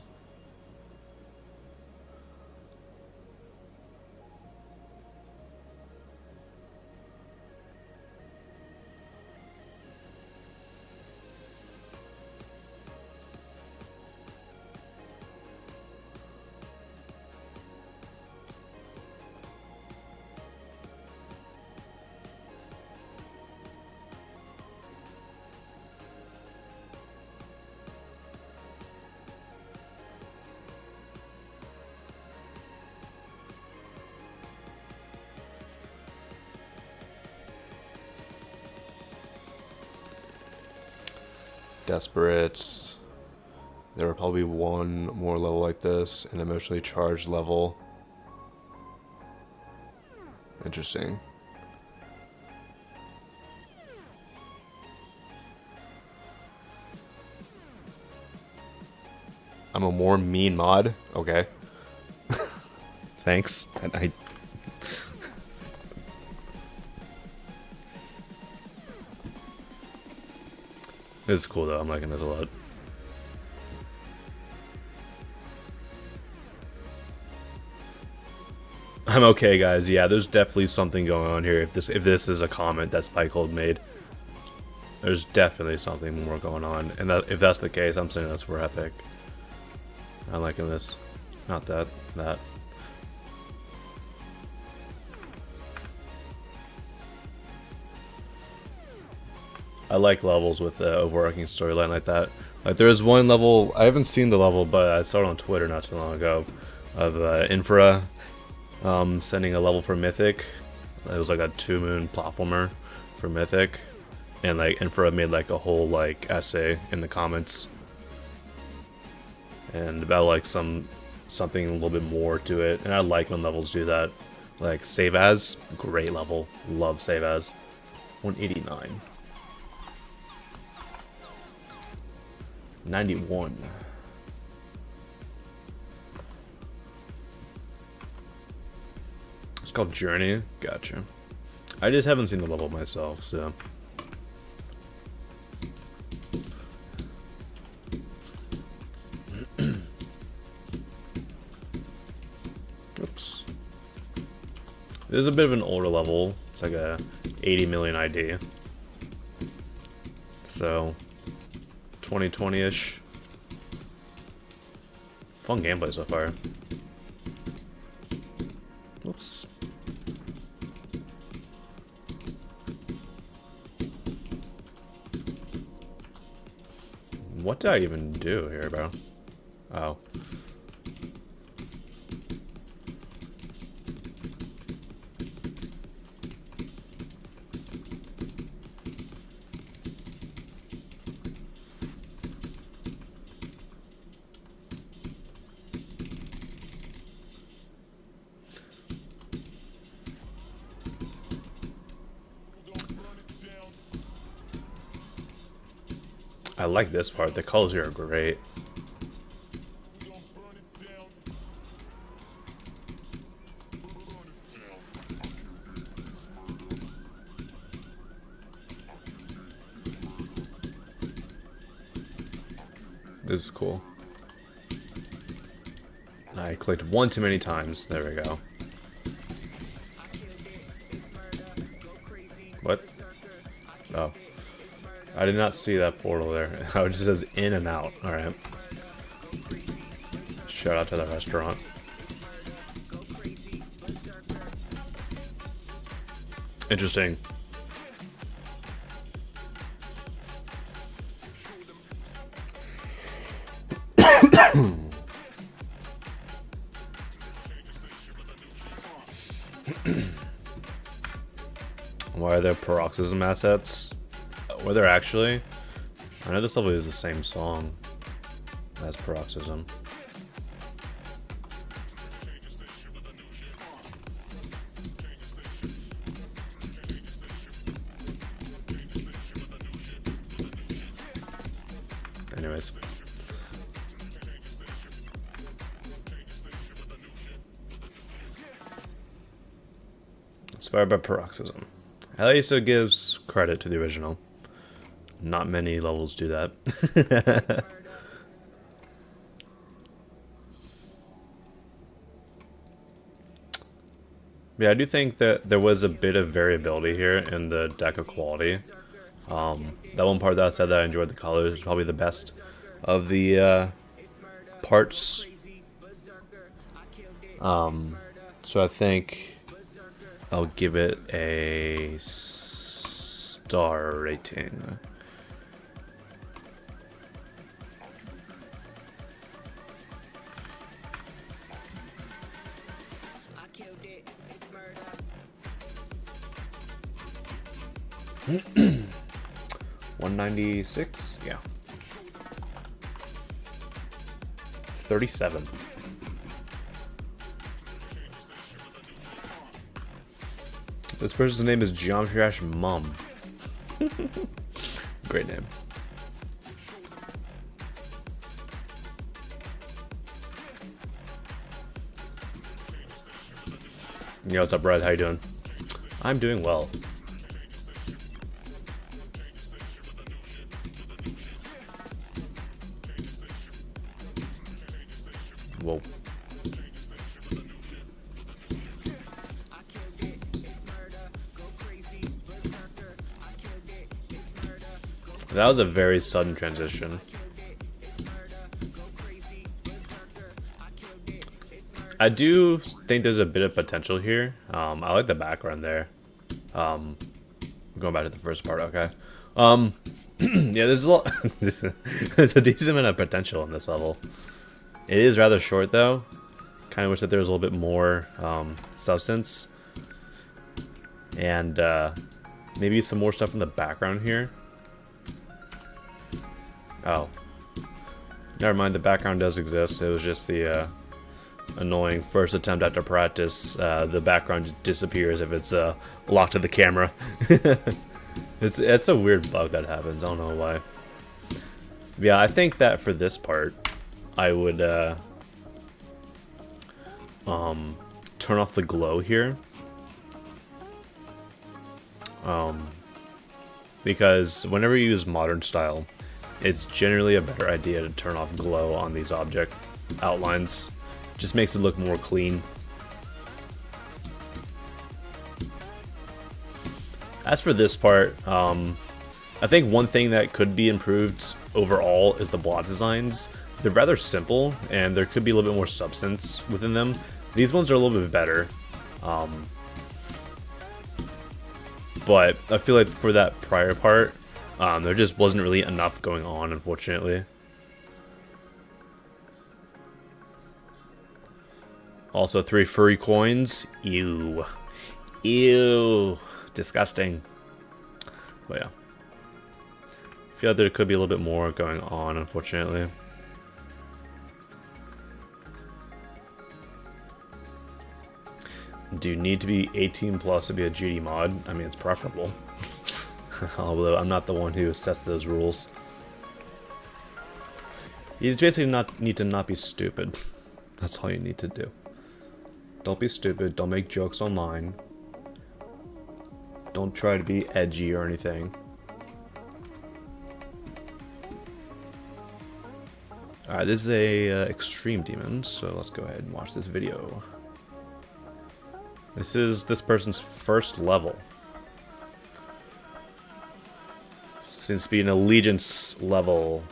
Speaker 1: Desperate. There will probably be one more level like this, an emotionally charged level. Interesting. I'm a more mean mod. Okay. Thanks. This is cool though. I'm liking this a lot. I'm okay, guys. Yeah, there's definitely something going on here. If this is a comment that Spikehold made, there's definitely something more going on. And that if that's the case, I'm saying that's for epic. I'm liking this. Not that. That. I like levels with the overarching storyline like that. Like there's one level, I haven't seen the level, but I saw it on Twitter not too long ago, of Infra sending a level for Mythic. It was like a 2-moon platformer for Mythic, and like Infra made like a whole like essay in the comments, and about like something a little bit more to it. And I like when levels do that. Like Save As, great level, love Save As. 189. 91. It's called Journey. Gotcha. I just haven't seen the level myself, so. Oops. It is a bit of an older level. It's like a 80 million ID. So 2020-ish. Fun gameplay so far. Oops. What did I even do here, bro? Oh. I like this part. The colors here are great. This is cool. I clicked one too many times. There we go. What? Oh. I did not see that portal there. It just says in and out. Alright. Shout out to the restaurant. Interesting. Why are there paroxysm assets? Were there actually? I know this level is the same song as paroxysm. Anyways. Inspired by Paroxysm. At least it gives credit to the original. Not many levels do that. Yeah, I do think that there was a bit of variability here in the deca quality. That one part that I said that I enjoyed the colors is probably the best of the parts. So I think I'll give it a star rating. $196? Yeah. 37. This person's name is Geometry Dash Mum. Great name. Yo, what's up, Brad? How you doing? I'm doing well. Whoa. That was a very sudden transition. I do think there's a bit of potential here. I like the background there. Going back to the first part, okay. Yeah, there's a lot. There's a decent amount of potential in this level. It is rather short though. Kind of wish that there was a little bit more substance. And maybe some more stuff in the background here. Oh. Never mind, the background does exist. It was just the annoying first attempt after practice. The background just disappears if it's locked to the camera. It's a weird bug that happens. I don't know why. Yeah, I think that for this part, I would turn off the glow here. Because whenever you use modern style, it's generally a better idea to turn off glow on these object outlines. Just makes it look more clean. As for this part, I think one thing that could be improved overall is the block designs. They're rather simple, and there could be a little bit more substance within them. These ones are a little bit better. But I feel like for that prior part, there just wasn't really enough going on, unfortunately. Also, 3 furry coins. Ew. Ew. Disgusting. But yeah. I feel like there could be a little bit more going on, unfortunately. Do you need to be 18 plus to be a GD mod? I mean, it's preferable. Although I'm not the one who sets those rules. You basically need to not be stupid. That's all you need to do. Don't be stupid. Don't make jokes online. Don't try to be edgy or anything. Alright, this is a extreme demon, so let's go ahead and watch this video. This is this person's first level. Since being allegiance level.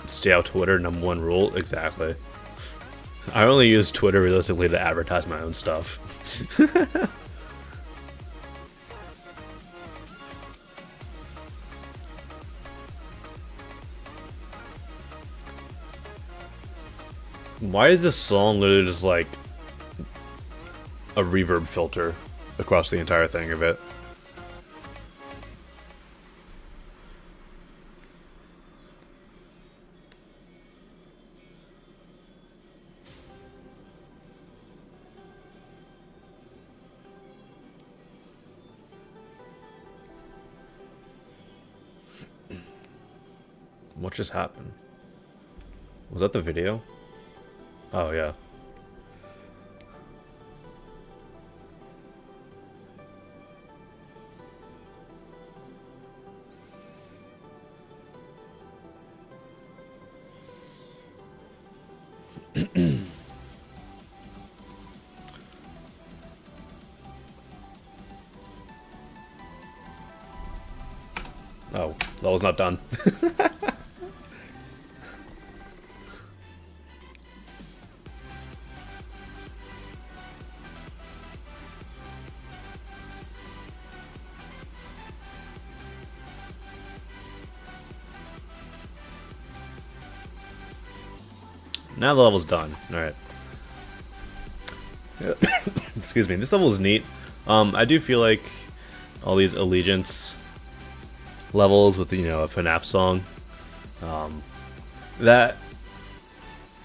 Speaker 1: Stay out Twitter, #1 rule. Exactly. I only use Twitter realistically to advertise my own stuff. Why is this song literally just like a reverb filter across the entire thing of it? What just happened? Was that the video? Oh, yeah. Oh, that was not done. Now the level's done. Alright. Excuse me. This level is neat. I do feel like all these allegiance levels with, you know, a FNAF song, that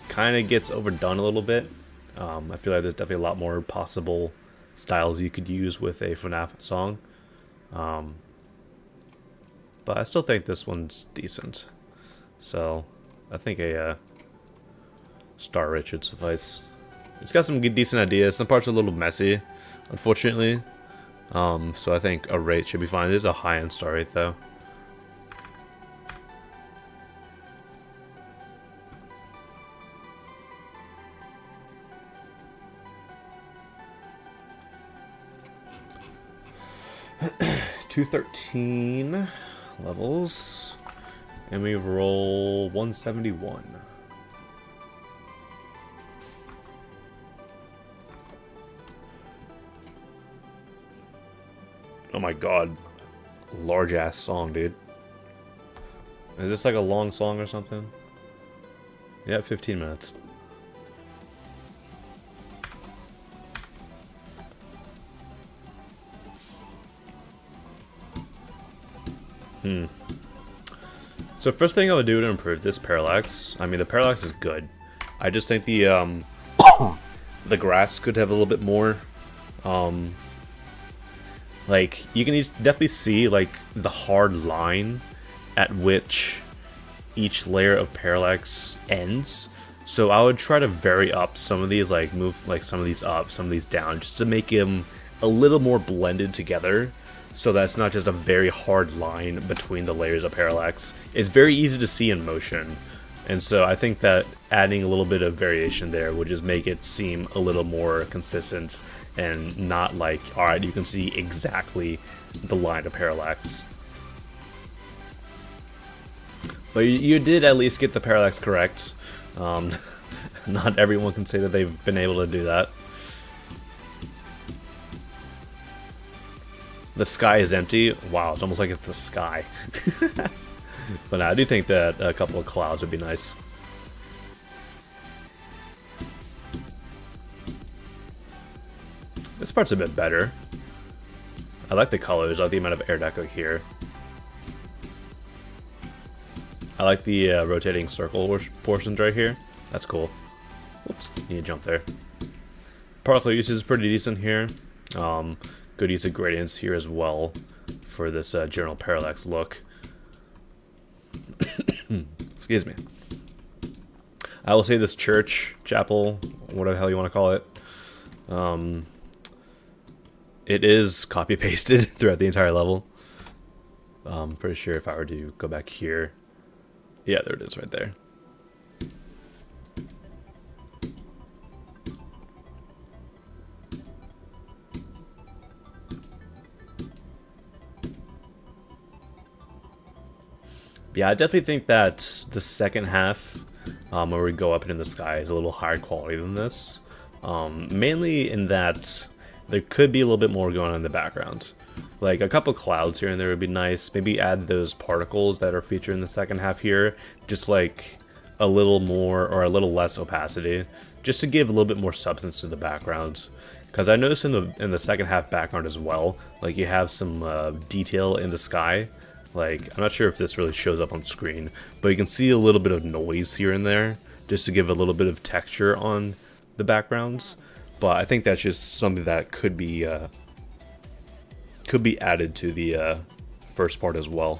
Speaker 1: kind of gets overdone a little bit. I feel like there's definitely a lot more possible styles you could use with a FNAF song. But I still think this one's decent. So I think a star rate should suffice. It's got some good, decent ideas. Some parts are a little messy, unfortunately. So I think a rate should be fine. It is a high-end star rate, though. $213 levels, and we roll 171. Oh my god, large ass song, dude. Is this like a long song or something? Yeah, 15 minutes. So first thing I would do to improve this parallax, I mean the parallax is good. I just think the the grass could have a little bit more. Like you can definitely see like the hard line at which each layer of parallax ends. So I would try to vary up some of these, like move like some of these up, some of these down, just to make them a little more blended together. So that's not just a very hard line between the layers of parallax. It's very easy to see in motion. And so I think that adding a little bit of variation there would just make it seem a little more consistent and not like, alright, you can see exactly the line of parallax. But you did at least get the parallax correct. Not everyone can say that they've been able to do that. The sky is empty. Wow, it's almost like it's the sky. But I do think that a couple of clouds would be nice. This part's a bit better. I like the colors. I like the amount of air deco here. I like the rotating circle portions right here. That's cool. Oops, need to jump there. Particle usage is pretty decent here. Good use of gradients here as well for this general parallax look. Excuse me. I will say this church, chapel, whatever the hell you want to call it, it is copy-pasted throughout the entire level. I'm pretty sure if I were to go back here, yeah, there it is right there. Yeah, I definitely think that the second half, where we go up into the sky, is a little higher quality than this. Mainly in that there could be a little bit more going on in the background. Like a couple clouds here and there would be nice. Maybe add those particles that are featured in the second half here, just like a little more or a little less opacity, just to give a little bit more substance to the background. Because I noticed in the second half background as well, like you have some detail in the sky. Like, I'm not sure if this really shows up on screen, but you can see a little bit of noise here and there, just to give a little bit of texture on the backgrounds. But I think that's just something that could be added to the first part as well.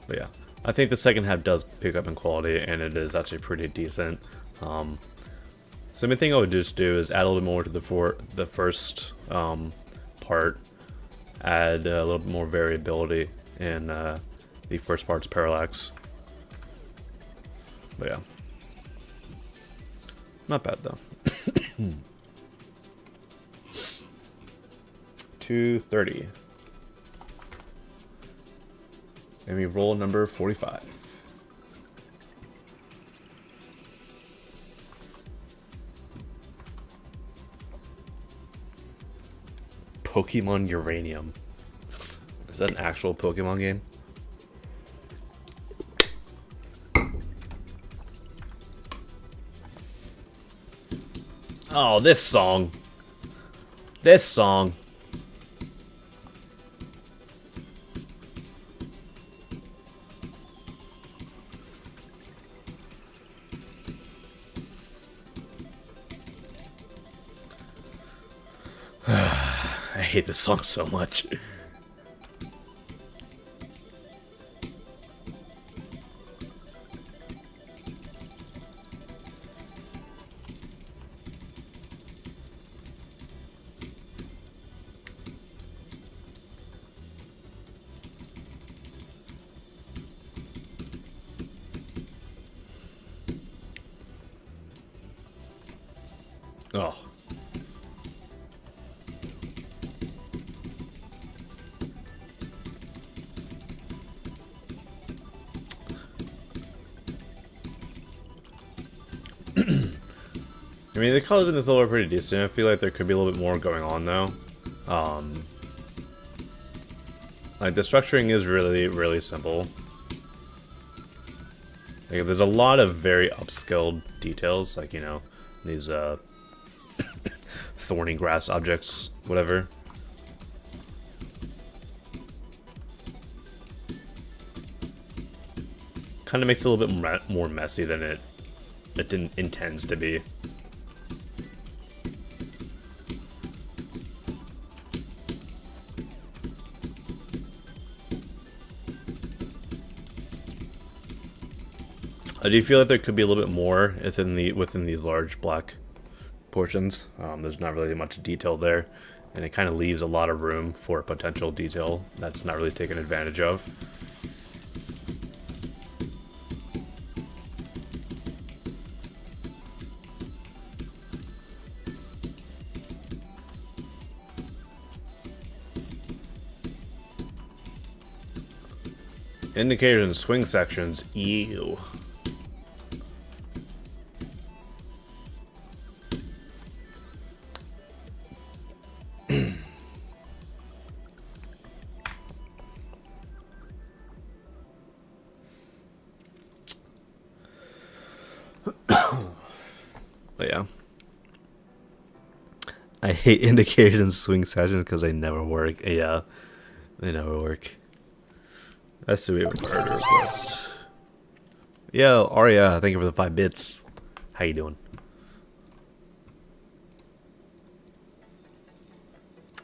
Speaker 1: But yeah, I think the second half does pick up in quality, and it is actually pretty decent. So the main thing I would just do is add a little bit more to the first part, add a little bit more variability in the first part's parallax. But yeah, not bad though. 230. And we roll number 45. Pokemon Uranium. Is that an actual Pokemon game? Oh, this song. This song. I hate this song so much. Oh. I mean, the colors in this level are pretty decent. I feel like there could be a little bit more going on, though. Like, the structuring is really, really simple. Like, there's a lot of very upscaled details, like, you know, these, thorny grass objects, whatever. Kind of makes it a little bit more messy than it intends to be. I do feel like there could be a little bit more within these large black portions. There's not really much detail there, and it kind of leaves a lot of room for potential detail that's not really taken advantage of. Indicators and swing sections, ew. But yeah, I hate indicators and swing sections because they never work. Yeah, they never work. That's to be a priority request. Yo, Arya, thank you for the 5 bits. How you doing?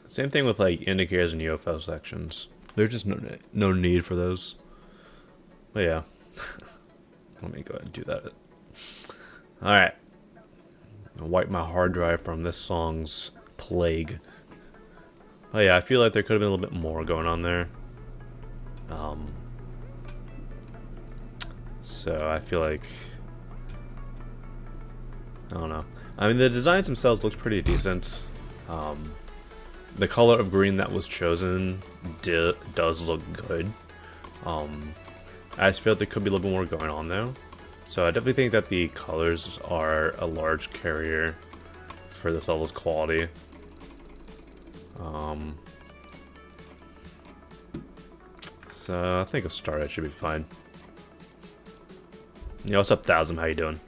Speaker 1: Same thing with like indicators and UFO sections. There's just no need for those. But yeah, let me go ahead and do that. All right, I'll wipe my hard drive from this song's plague. Oh yeah, I feel like there could have been a little bit more going on there. So I feel like, I don't know. I mean, the designs themselves look pretty decent. The color of green that was chosen does look good. I just feel like there could be a little bit more going on though. So I definitely think that the colors are a large carrier for this level's quality. So I think a start should be fine. Yo, what's up, Thousand? How you doing?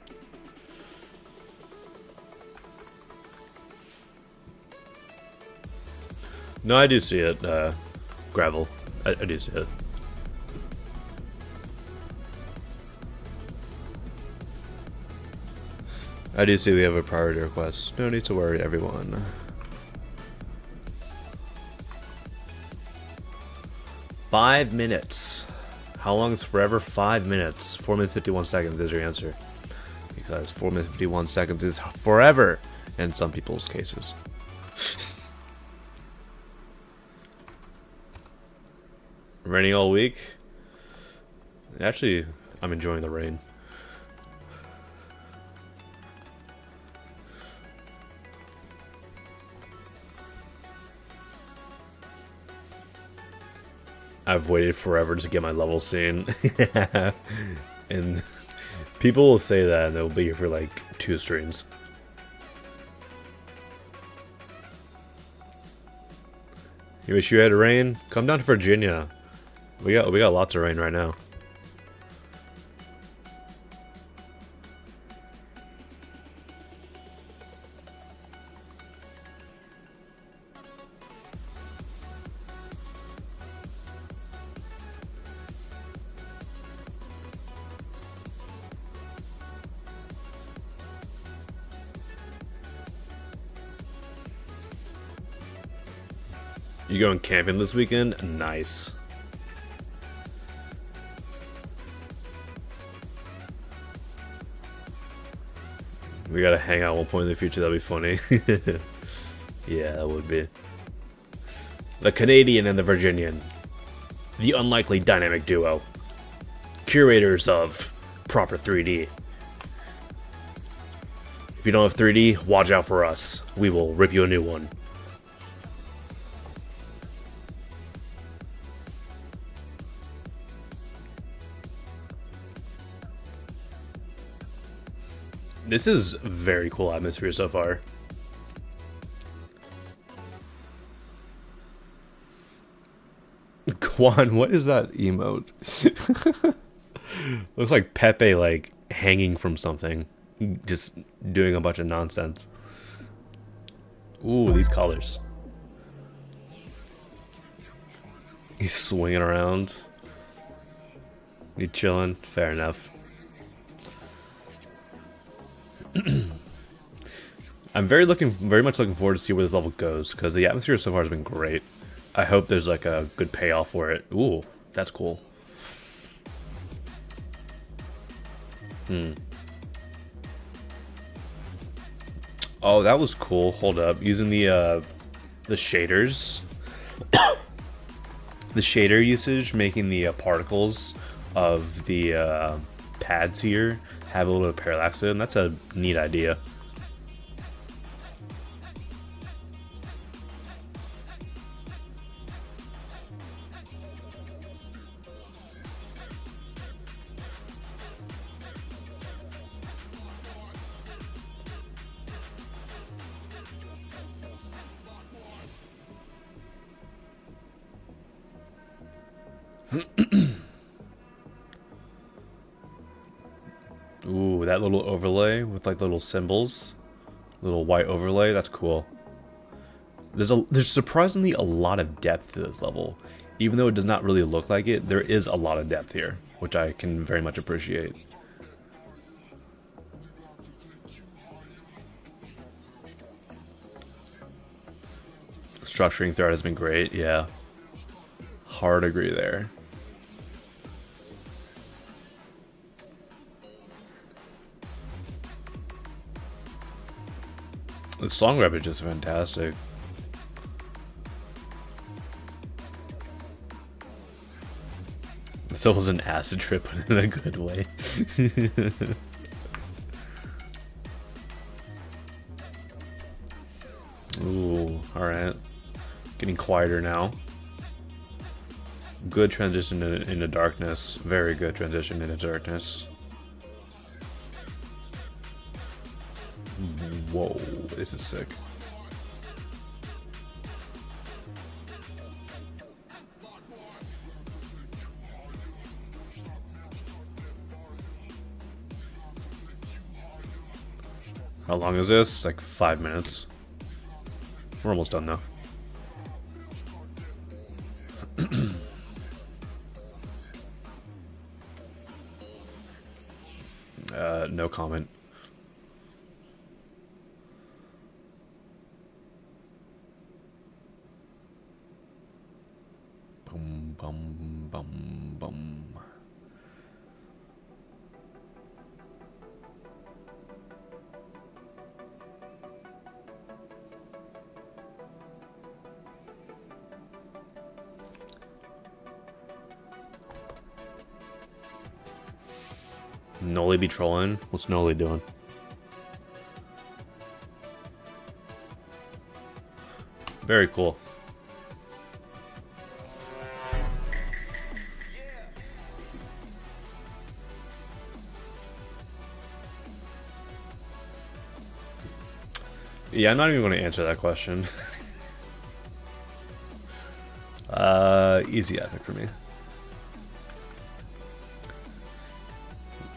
Speaker 1: No, I do see it, Gravel. I do see it. I do see we have a priority request. No need to worry, everyone. $5 minutes. How long is forever? 5 minutes. 4 minutes 51 seconds is your answer. Because 4 minutes 51 seconds is forever in some people's cases. Raining all week? Actually, I'm enjoying the rain. I've waited forever to get my level seen. And people will say that and they'll be here for like 2 streams. You wish you had rain? Come down to Virginia. We got lots of rain right now. You going camping this weekend? Nice. We gotta hang out at one point in the future, that'd be funny. Yeah, that would be. The Canadian and the Virginian. The unlikely dynamic duo. Curators of proper 3D. If you don't have 3D, watch out for us. We will rip you a new one. This is very cool atmosphere so far. Quan, what is that emote? Looks like Pepe like hanging from something. Just doing a bunch of nonsense. Ooh, these colors. He's swinging around. You chilling? Fair enough. I'm very much looking forward to see where this level goes, because the atmosphere so far has been great. I hope there's like a good payoff for it. Ooh, that's cool. Oh, that was cool. Hold up, using the shaders. The shader usage, making the particles of the pads here have a little bit of parallax to them. That's a neat idea. Ooh, that little overlay with like little symbols, little white overlay. That's cool. There's surprisingly a lot of depth to this level, even though it does not really look like it. There is a lot of depth here, which I can very much appreciate. Structuring throughout has been great. Yeah, hard agree there. The song rep is just fantastic. This was an acid trip, but in a good way. Ooh, alright. Getting quieter now. Good transition into darkness. Very good transition into darkness. Whoa, this is sick. How long is this? Like 5 minutes. We're almost done though. No comment. Bum, bum, bum, bum. Noli be trolling? What's Noli doing? Very cool. Yeah, I'm not even going to answer that question. Easy epic for me.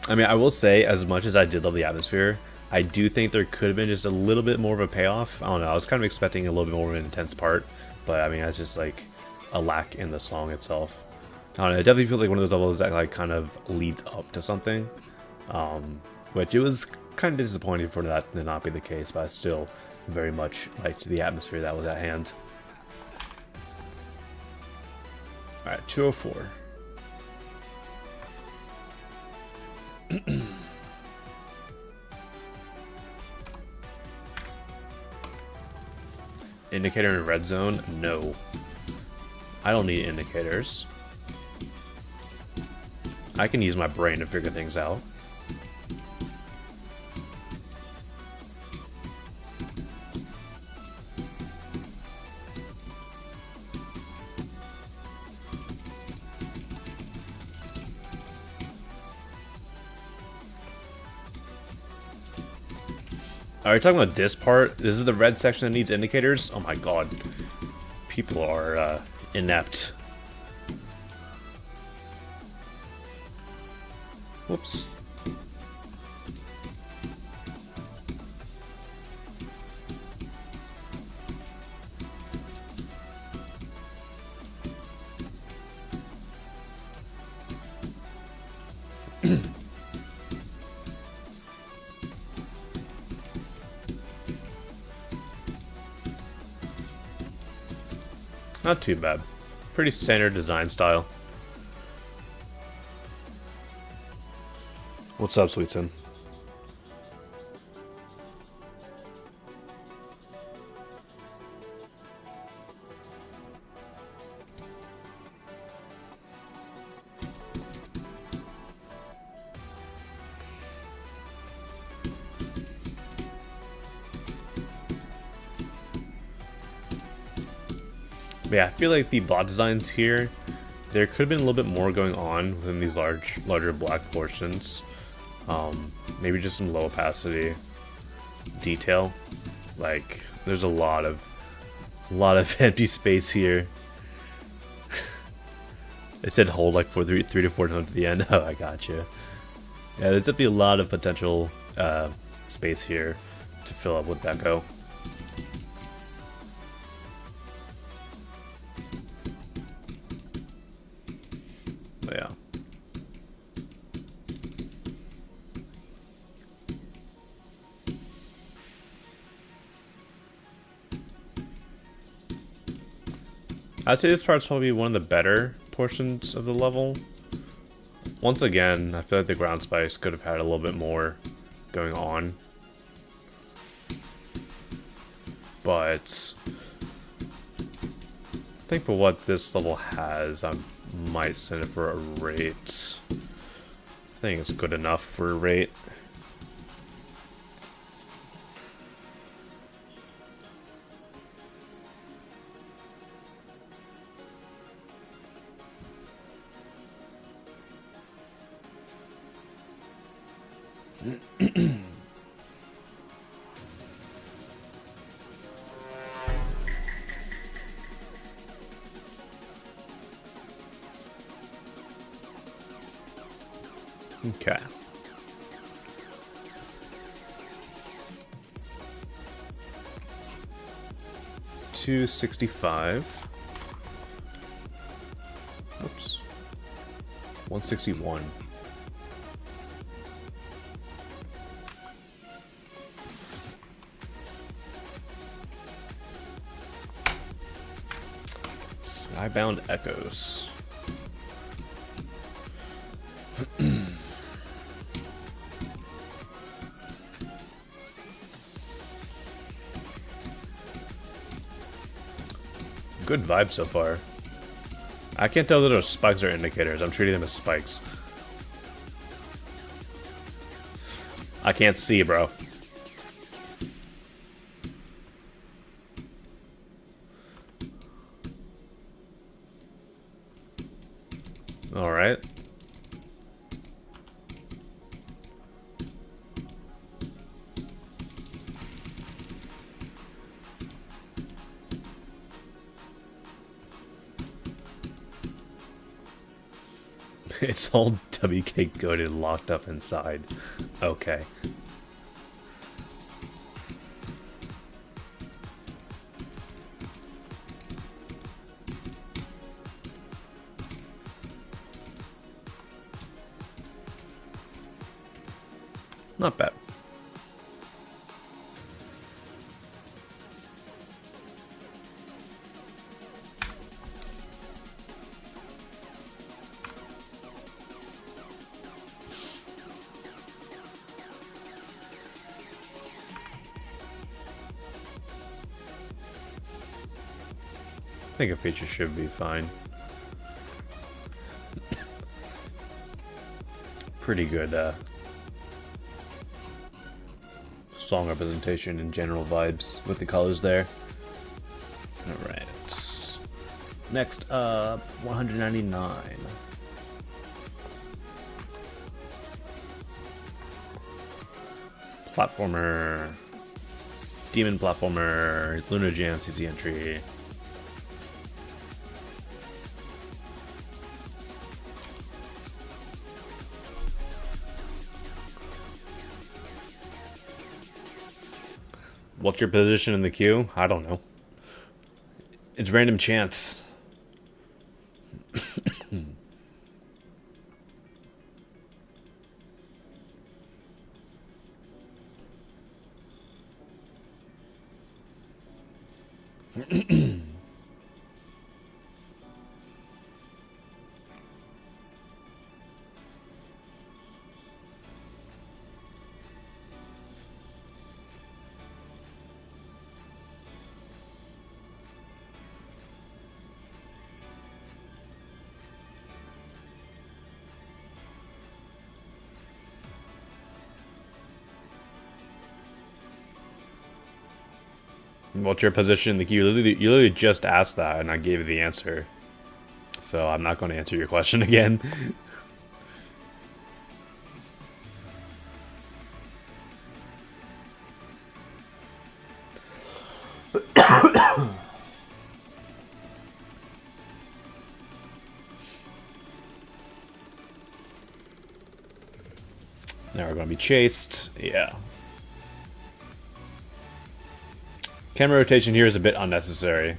Speaker 1: I mean, I will say, as much as I did love the atmosphere, I do think there could have been just a little bit more of a payoff. I don't know, I was kind of expecting a little bit more of an intense part, but I mean, that's just like a lack in the song itself. I don't know, it definitely feels like one of those levels that like kind of leads up to something. Which it was kind of disappointing for that to not be the case, but I still very much liked the atmosphere that was at hand. Alright, 204. Indicator in red zone? No. I don't need indicators. I can use my brain to figure things out. Are you talking about this part? This is the red section that needs indicators? Oh my god. People are inept. Whoops. Not too bad. Pretty standard design style. What's up, Sweetson? But yeah, I feel like the block designs here, there could have been a little bit more going on within these larger black portions. Maybe just some low opacity detail. Like, there's a lot of empty space here. It said hold like for three to four tones at the end. Oh, I gotcha. Yeah, there's definitely a lot of potential space here to fill up with echo. But yeah. I'd say this part's probably one of the better portions of the level. Once again, I feel like the ground spice could have had a little bit more going on. But I think for what this level has, I might send it for a rate. I think it's good enough for a rate. Okay. $265. Oops. 161. Skybound Echoes. Good vibe so far. I can't tell that those spikes are indicators. I'm treating them as spikes. I can't see, bro. Alright. It's all WK goated locked up inside. Okay. Not bad. I think a feature should be fine. Pretty good song representation and general vibes with the colors there. Alright. Next up, 199. Platformer. Demon platformer. Luna Jam CC entry. What's your position in the queue? I don't know. It's random chance. What's your position in the queue? You literally just asked that, and I gave you the answer. So I'm not going to answer your question again. Now we're going to be chased. Yeah. Camera rotation here is a bit unnecessary.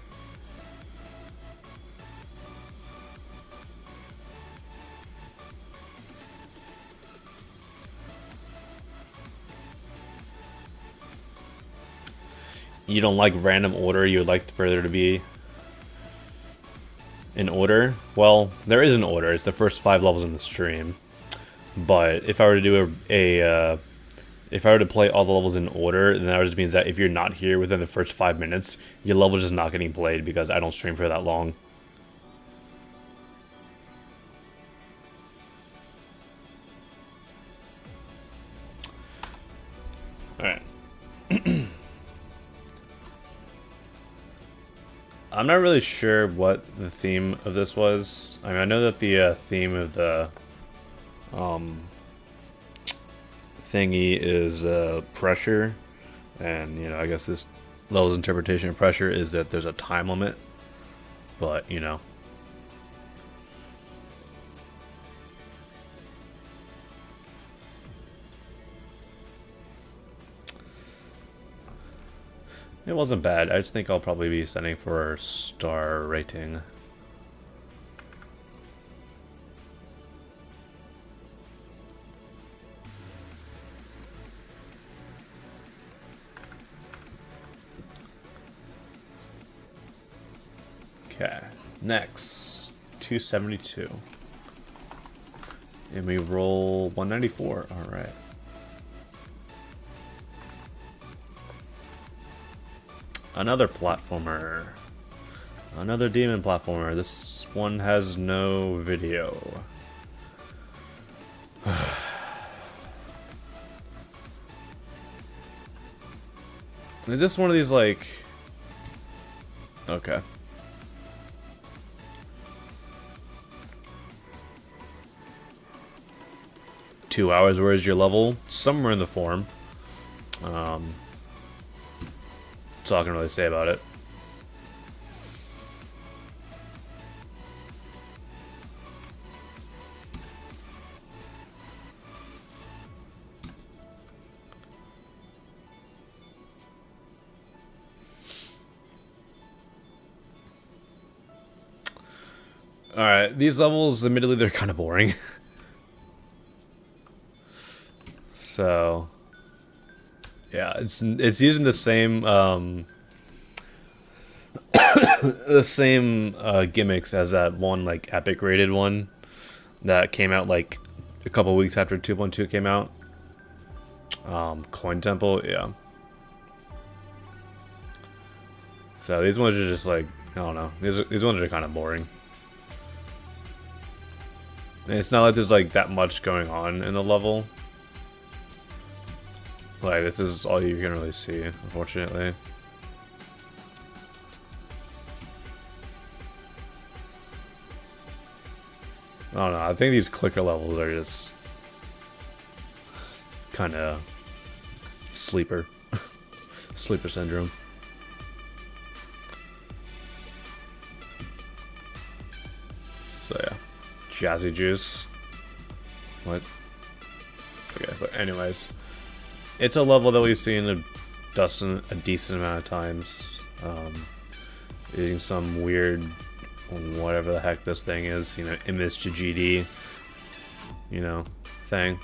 Speaker 1: You don't like random order, you would like for there to be an order? Well, there is an order. It's the first 5 levels in the stream. But if I were to do if I were to play all the levels in order, then that just means that if you're not here within the first 5 minutes, your level is just not getting played because I don't stream for that long. Alright. I'm not really sure what the theme of this was. I mean, I know that the theme of the thingy is pressure, and you know, I guess this level's interpretation of pressure is that there's a time limit, but you know, it wasn't bad. I just think I'll probably be setting for star rating. Okay, next, 272. And we roll 194, alright. Another platformer. Another demon platformer. This one has no video. Is this one of these, like... Okay. "2 hours, where is your level?" Somewhere in the form. That's all I can really say about it. Alright, these levels, admittedly, they're kind of boring. So... yeah, it's using the same, the same gimmicks as that one, like, epic rated one that came out, like, a couple weeks after 2.2 came out. Coin Temple, yeah. So these ones are just like, I don't know. These ones are kind of boring. And it's not like there's like that much going on in the level. Like, this is all you can really see, unfortunately. I don't know. I think these clicker levels are just kind of sleeper. Sleeper syndrome. So yeah. Jazzy Juice. What? Okay, but anyways. It's a level that we've seen a decent amount of times. Using some weird, whatever the heck this thing is, you know, image to GD, you know, thing.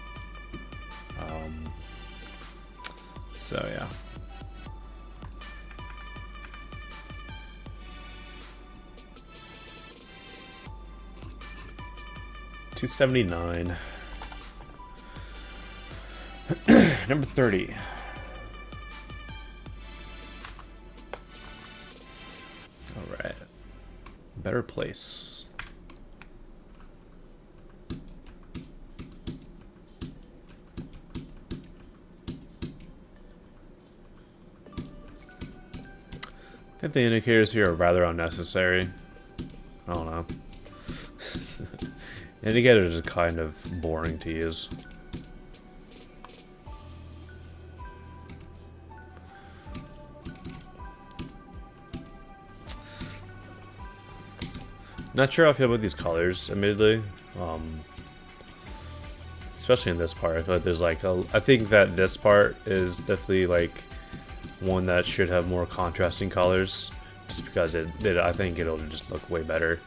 Speaker 1: So yeah. $279. Number 30. Alright. Better Place. I think the indicators here are rather unnecessary. I don't know. Indicators are kind of boring to use. Not sure how I feel about these colors, admittedly. Especially in this part. I feel like there's like I think that this part is definitely like one that should have more contrasting colors, just because I think it'll just look way better.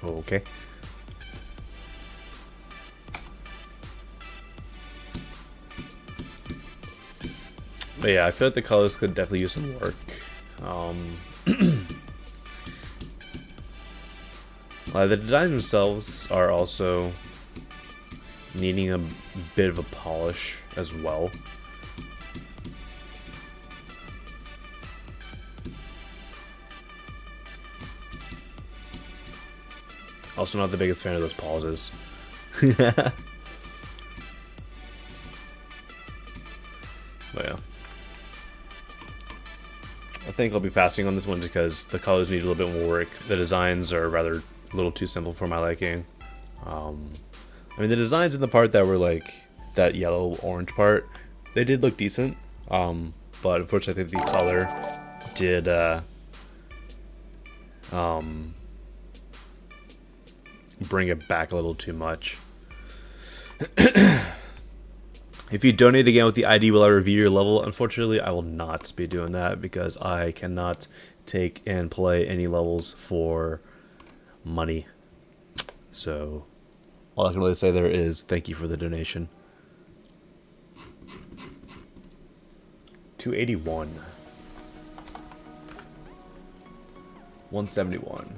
Speaker 1: Okay. But yeah, I feel like the colors could definitely use some work. The designs themselves are also needing a bit of a polish as well. Also not the biggest fan of those pauses. But yeah. I think I'll be passing on this one because the colors need a little bit more work. The designs are rather a little too simple for my liking. I mean, the designs in the part that were like that yellow-orange part, they did look decent. But unfortunately, I think the color did bring it back a little too much. If you donate again with the ID, will I review your level? Unfortunately, I will not be doing that because I cannot take and play any levels for money. So all I can really say there is thank you for the donation. 281. 171.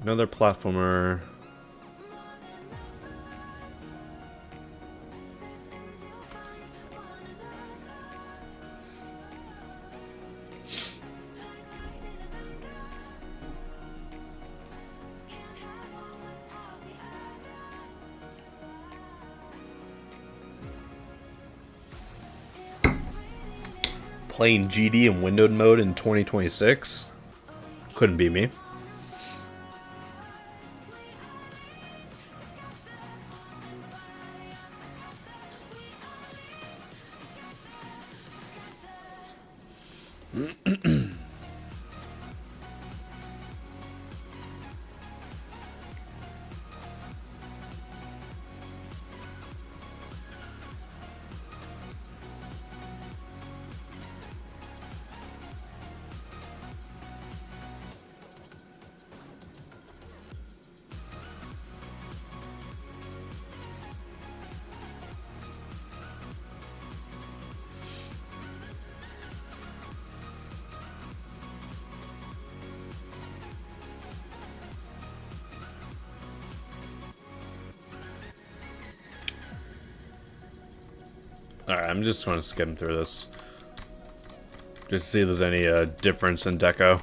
Speaker 1: Another platformer. Playing GD in windowed mode in 2026? Couldn't be me. Alright, I'm just going to skim through this. Just to see if there's any difference in deco.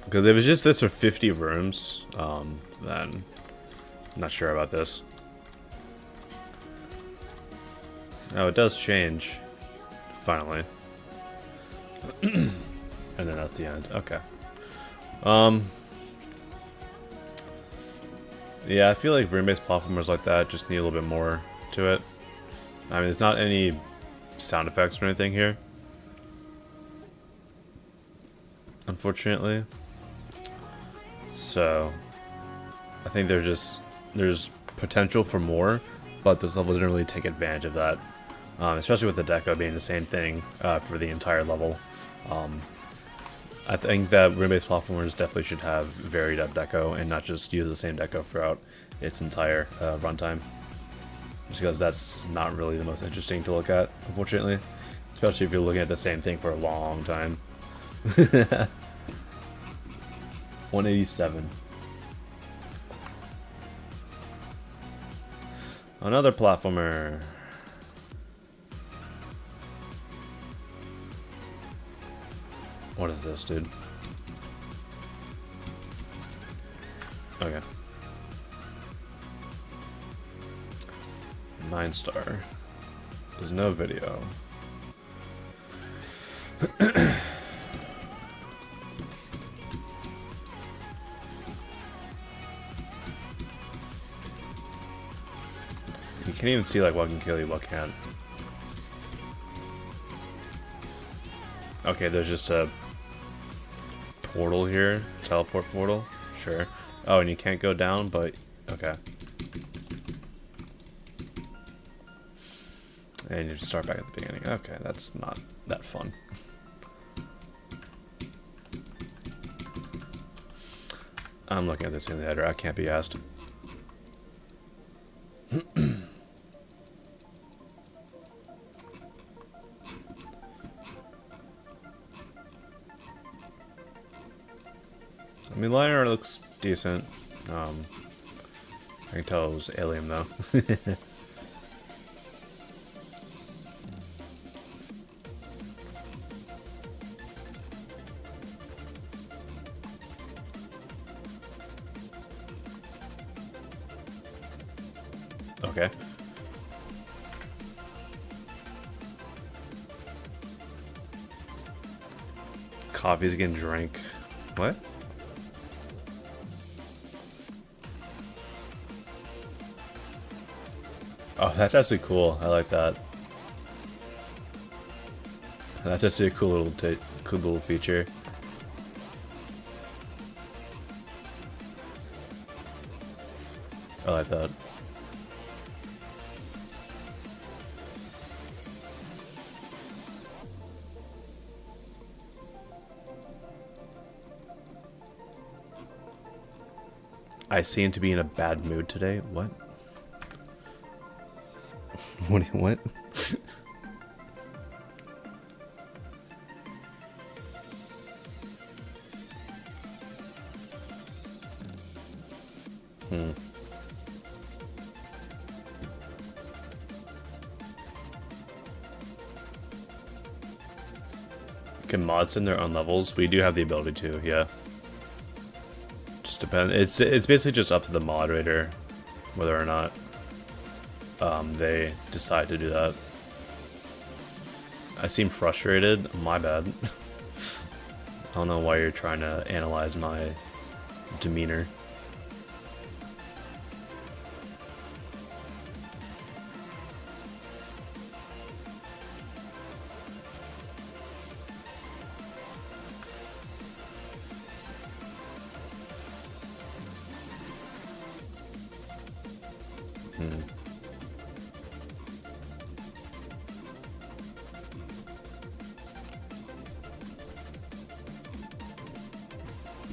Speaker 1: Because if it's just this for 50 rooms, then I'm not sure about this. Oh, it does change. Finally. And then that's the end. Okay. Yeah, I feel like room-based platformers like that just need a little bit more to it. I mean, there's not any sound effects or anything here, unfortunately. So, I think there's potential for more, but this level didn't really take advantage of that. Especially with the deco being the same thing for the entire level. I think that room-based platformers definitely should have varied up deco and not just use the same deco throughout its entire runtime. Just because that's not really the most interesting to look at, unfortunately. Especially if you're looking at the same thing for a long time. 187. Another platformer. What is this, dude? Okay. 9-star. There's no video. You can't even see like what can kill you, what can't. Okay, there's just a portal here. Teleport portal. Sure. Oh, and you can't go down, but okay. And you just start back at the beginning. Okay, that's not that fun. I'm looking at this in the header. I can't be asked. I mean, line art looks decent. I can tell it was alien though. Okay. Coffee's getting drank. What? Oh, that's actually cool. I like that. That's actually a cool little feature. I like that. I seem to be in a bad mood today. What? What? Can mods send their own levels? We do have the ability to, yeah. Just depends. It's basically just up to the moderator whether or not they decide to do that. I seem frustrated. My bad. I don't know why you're trying to analyze my demeanor.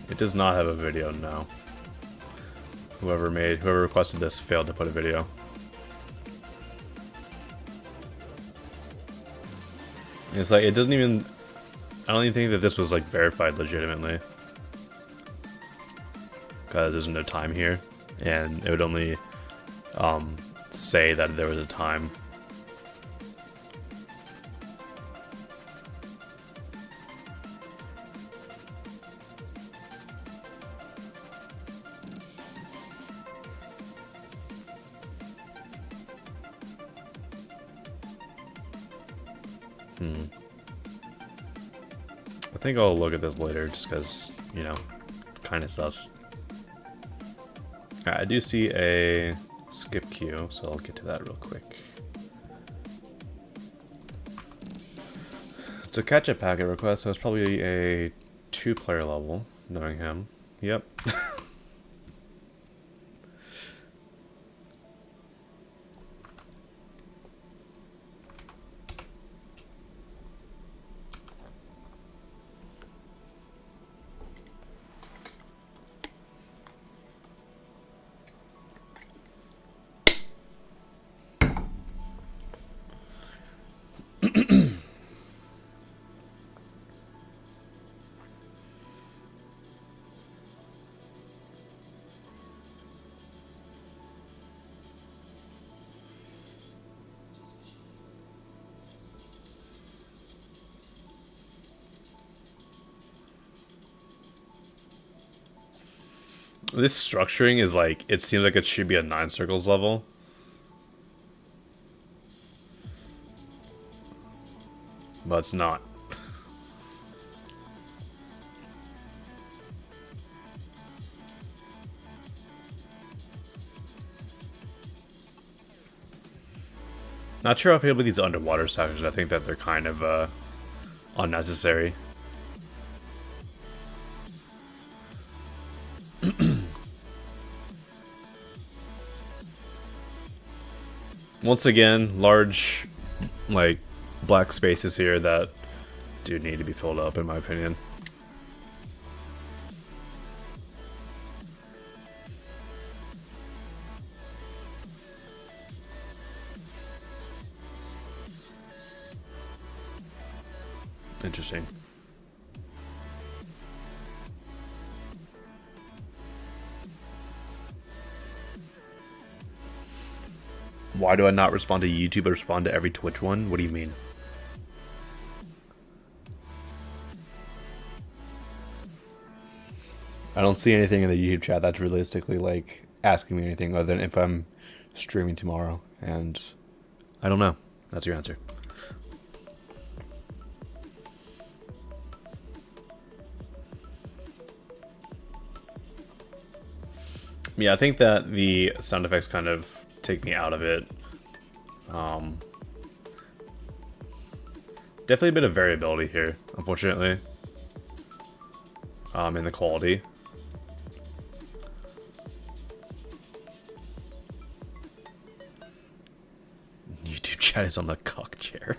Speaker 1: It does not have a video now. Whoever requested this failed to put a video. It's like, it doesn't even, I don't even think that this was like verified legitimately. Because there's no time here, and it would only say that there was a time. I think I'll look at this later just because, you know, it's kind of sus. Alright, I do see a skip queue, so I'll get to that real quick. To catch a packet request, so it's probably a 2-player level, knowing him. Yep. This structuring is like, it seems like it should be a 9 circles level. But it's not. Not sure how I feel about these underwater sections. I think that they're kind of unnecessary. Once again, large, like, black spaces here that do need to be filled up, in my opinion. Interesting. Why do I not respond to YouTube but respond to every Twitch one? What do you mean? I don't see anything in the YouTube chat that's realistically like asking me anything other than if I'm streaming tomorrow, and I don't know. That's your answer. Yeah, I think that the sound effects kind of take me out of it. Definitely a bit of variability here, unfortunately. In the quality. YouTube chat is on the cock chair.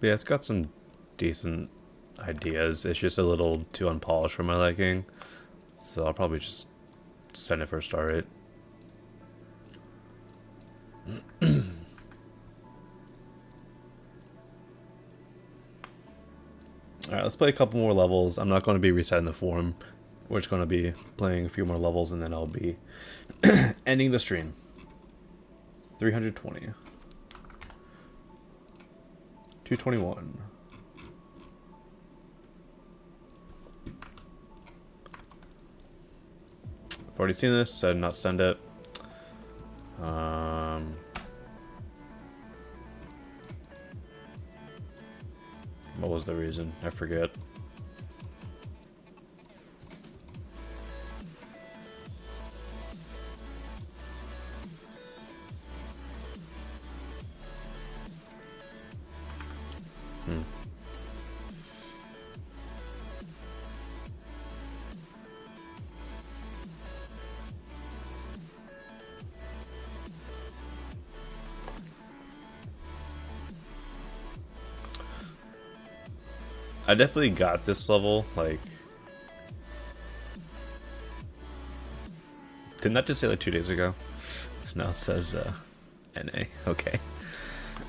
Speaker 1: Yeah, it's got some decent ideas. It's just a little too unpolished for my liking. So I'll probably just send it for a star rate. Alright, let's play a couple more levels. I'm not going to be resetting the form. We're just going to be playing a few more levels and then I'll be ending the stream. 320. 221. I've already seen this, so I did not send it. What was the reason? I forget. I definitely got this level, like... Didn't that just say like 2 days ago? Now it says NA. Okay.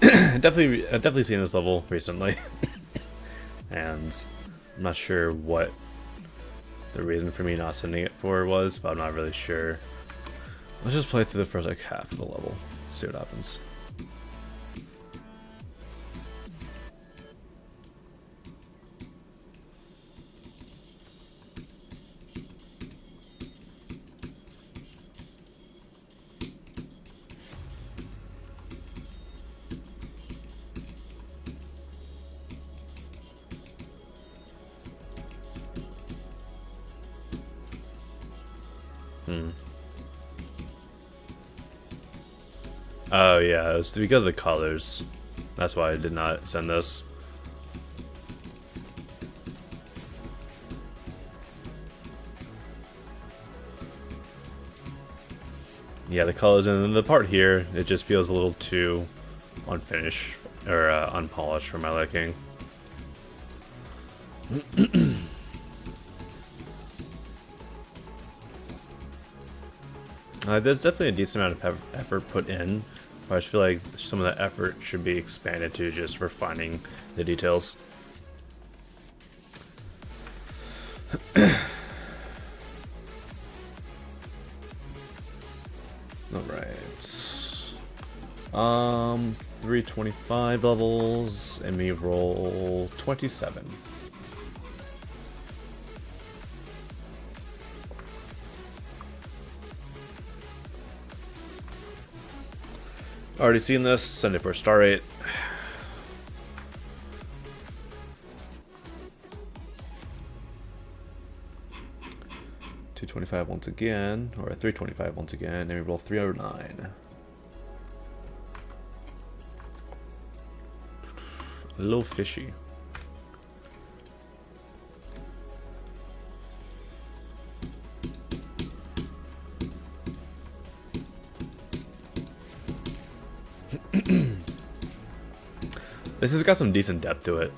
Speaker 1: I've definitely seen this level recently. And I'm not sure what the reason for me not sending it for was, but I'm not really sure. Let's just play through the first like half of the level. See what happens. Oh yeah, it was because of the colors. That's why I did not send this. Yeah, the colors, and then the part here, it just feels a little too unfinished or unpolished for my liking. There's definitely a decent amount of effort put in, but I just feel like some of that effort should be expanded to just refining the details. Alright. 325 levels, and me roll 27. Already seen this, send it for a star rate. $225 once again, or $325 once again, and we roll 309. A little fishy. This has got some decent depth to it.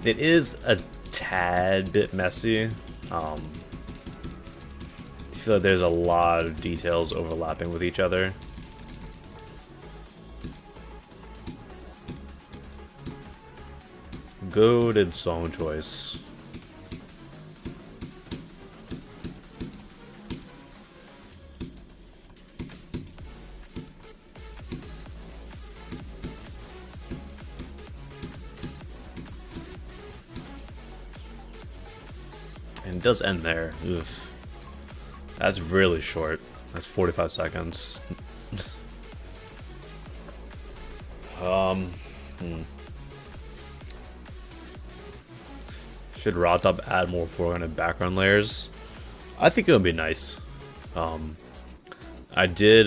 Speaker 1: It is a tad bit messy. I feel like there's a lot of details overlapping with each other. Goated song choice. And it does end there. Ugh. That's really short. That's 45 seconds. Should RawTop add more foreground background layers? I think it would be nice. I did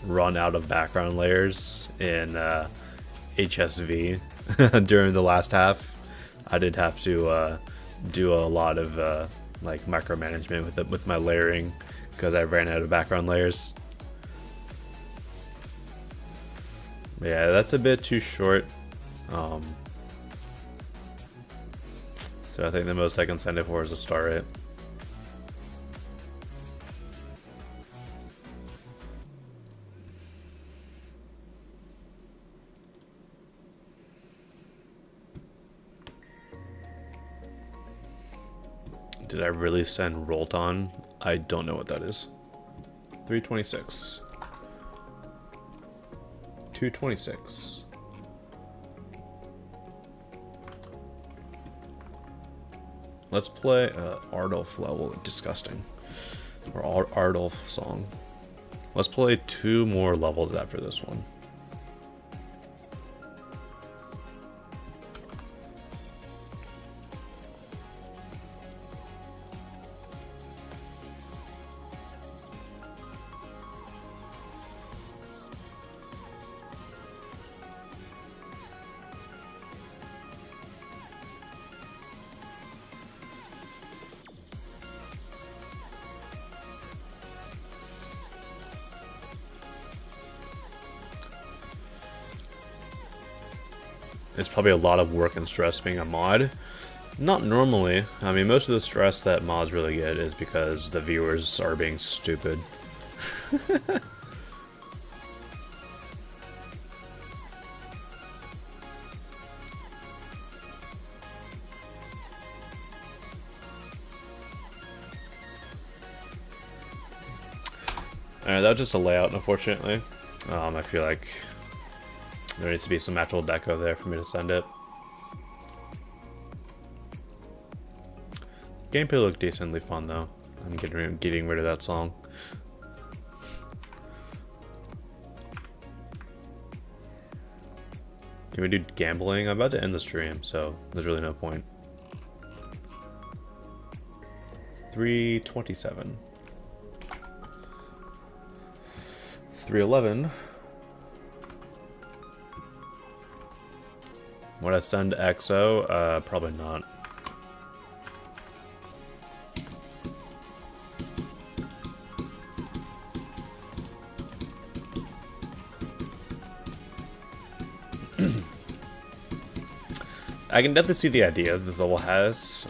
Speaker 1: run out of background layers in HSV during the last half. I did have to do a lot of like micromanagement with my layering because I ran out of background layers. Yeah, that's a bit too short. So I think the most I can send it for is a star rate. Did I really send Rolton? I don't know what that is. 326. 226. Let's play Ardolf level. Disgusting. Or Ardolf song. Let's play 2 more levels after this one. It's probably a lot of work and stress being a mod. Not normally. I mean, most of the stress that mods really get is because the viewers are being stupid. Alright, that was just a layout, unfortunately. I feel like there needs to be some actual deco there for me to send it. Gameplay looked decently fun though. I'm getting rid of that song. Can we do gambling? I'm about to end the stream, so there's really no point. 327. 311. Would I send XO? Probably not. I can definitely see the idea this level has.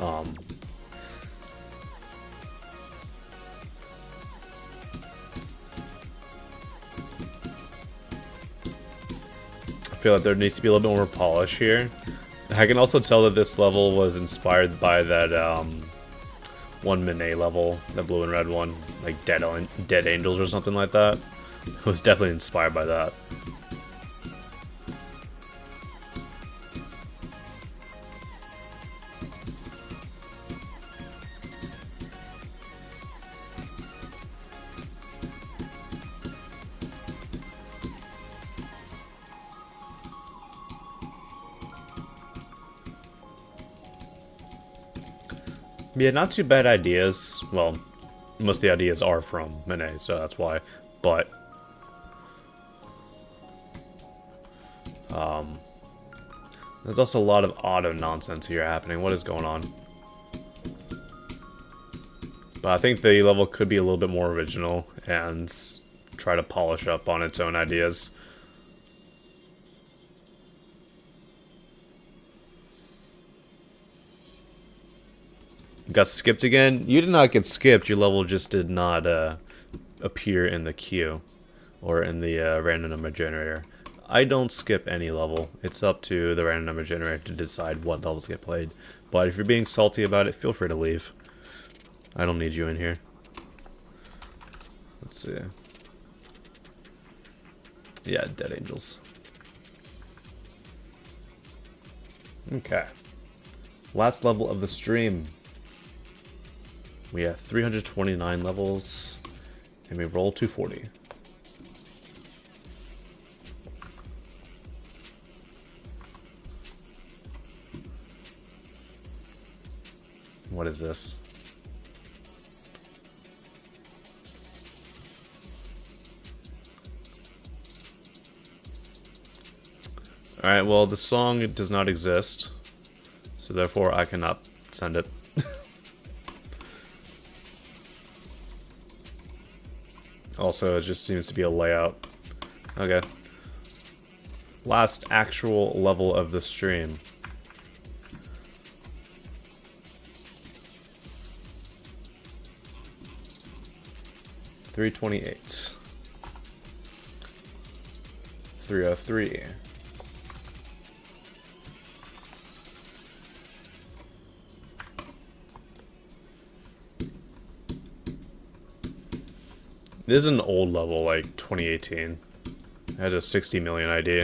Speaker 1: I feel like there needs to be a little bit more polish here. I can also tell that this level was inspired by that one Manet level, the blue and red one, like Dead Angels or something like that. It was definitely inspired by that. Yeah, not too bad ideas. Well, most of the ideas are from Manet, so that's why. But there's also a lot of auto nonsense here happening. What is going on? But I think the level could be a little bit more original and try to polish up on its own ideas. Got skipped again? You did not get skipped. Your level just did not appear in the queue or in the random number generator. I don't skip any level. It's up to the random number generator to decide what levels get played. But if you're being salty about it, feel free to leave. I don't need you in here. Let's see. Yeah, Dead Angels. Okay. Last level of the stream. We have 329 levels, and we roll 240. What is this? Alright, well, the song does not exist, so therefore I cannot send it. Also, it just seems to be a layout. Okay. Last actual level of the stream. $328. 303. This is an old level, like 2018. It has a 60 million ID.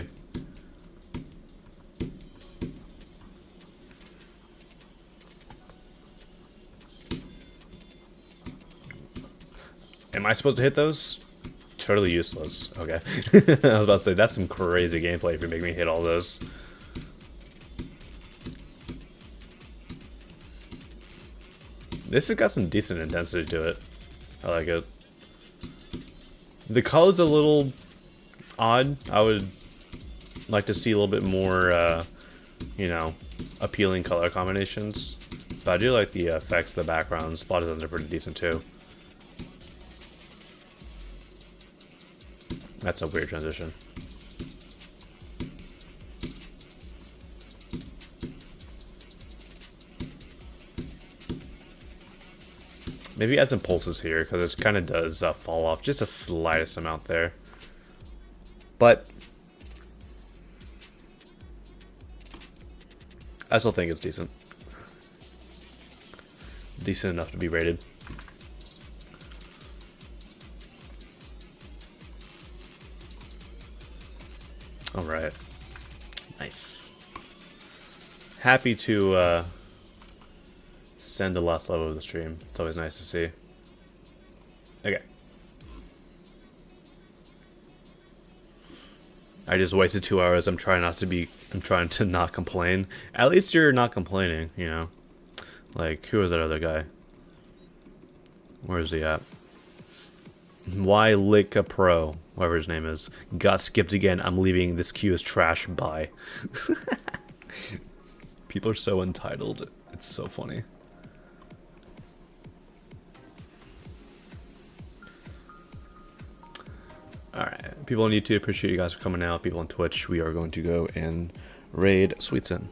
Speaker 1: Am I supposed to hit those? Totally useless. Okay. I was about to say, that's some crazy gameplay if you make me hit all those. This has got some decent intensity to it. I like it. The color's a little odd. I would like to see a little bit more, you know, appealing color combinations. But I do like the effects, the backgrounds. Spot designs are pretty decent too. That's a weird transition. Maybe add some pulses here, because it kind of does fall off just a slightest amount there. But I still think it's decent. Decent enough to be rated. Alright. Nice. Happy to send the last level of the stream. It's always nice to see. Okay. I just wasted 2 hours. I'm trying to not complain. At least you're not complaining, you know? Like, who was that other guy? Where is he at? Why Lick a Pro, whatever his name is. Got skipped again. I'm leaving. This queue is trash. Bye. People are so entitled. It's so funny. Alright. People on YouTube, appreciate you guys for coming out. People on Twitch, we are going to go and raid Sweetson.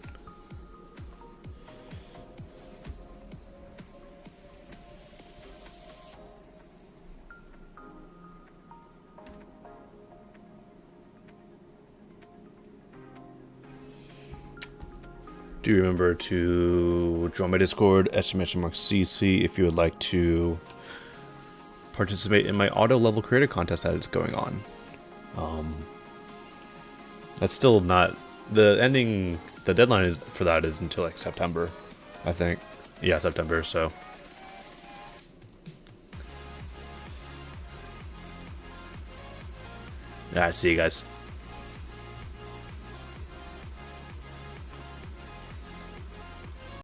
Speaker 1: Do remember to join my Discord, !CC, if you would like to participate in my auto level creator contest that is going on. That's still not the deadline is for that is until like September, I think. Yeah, September. So yeah, see you guys.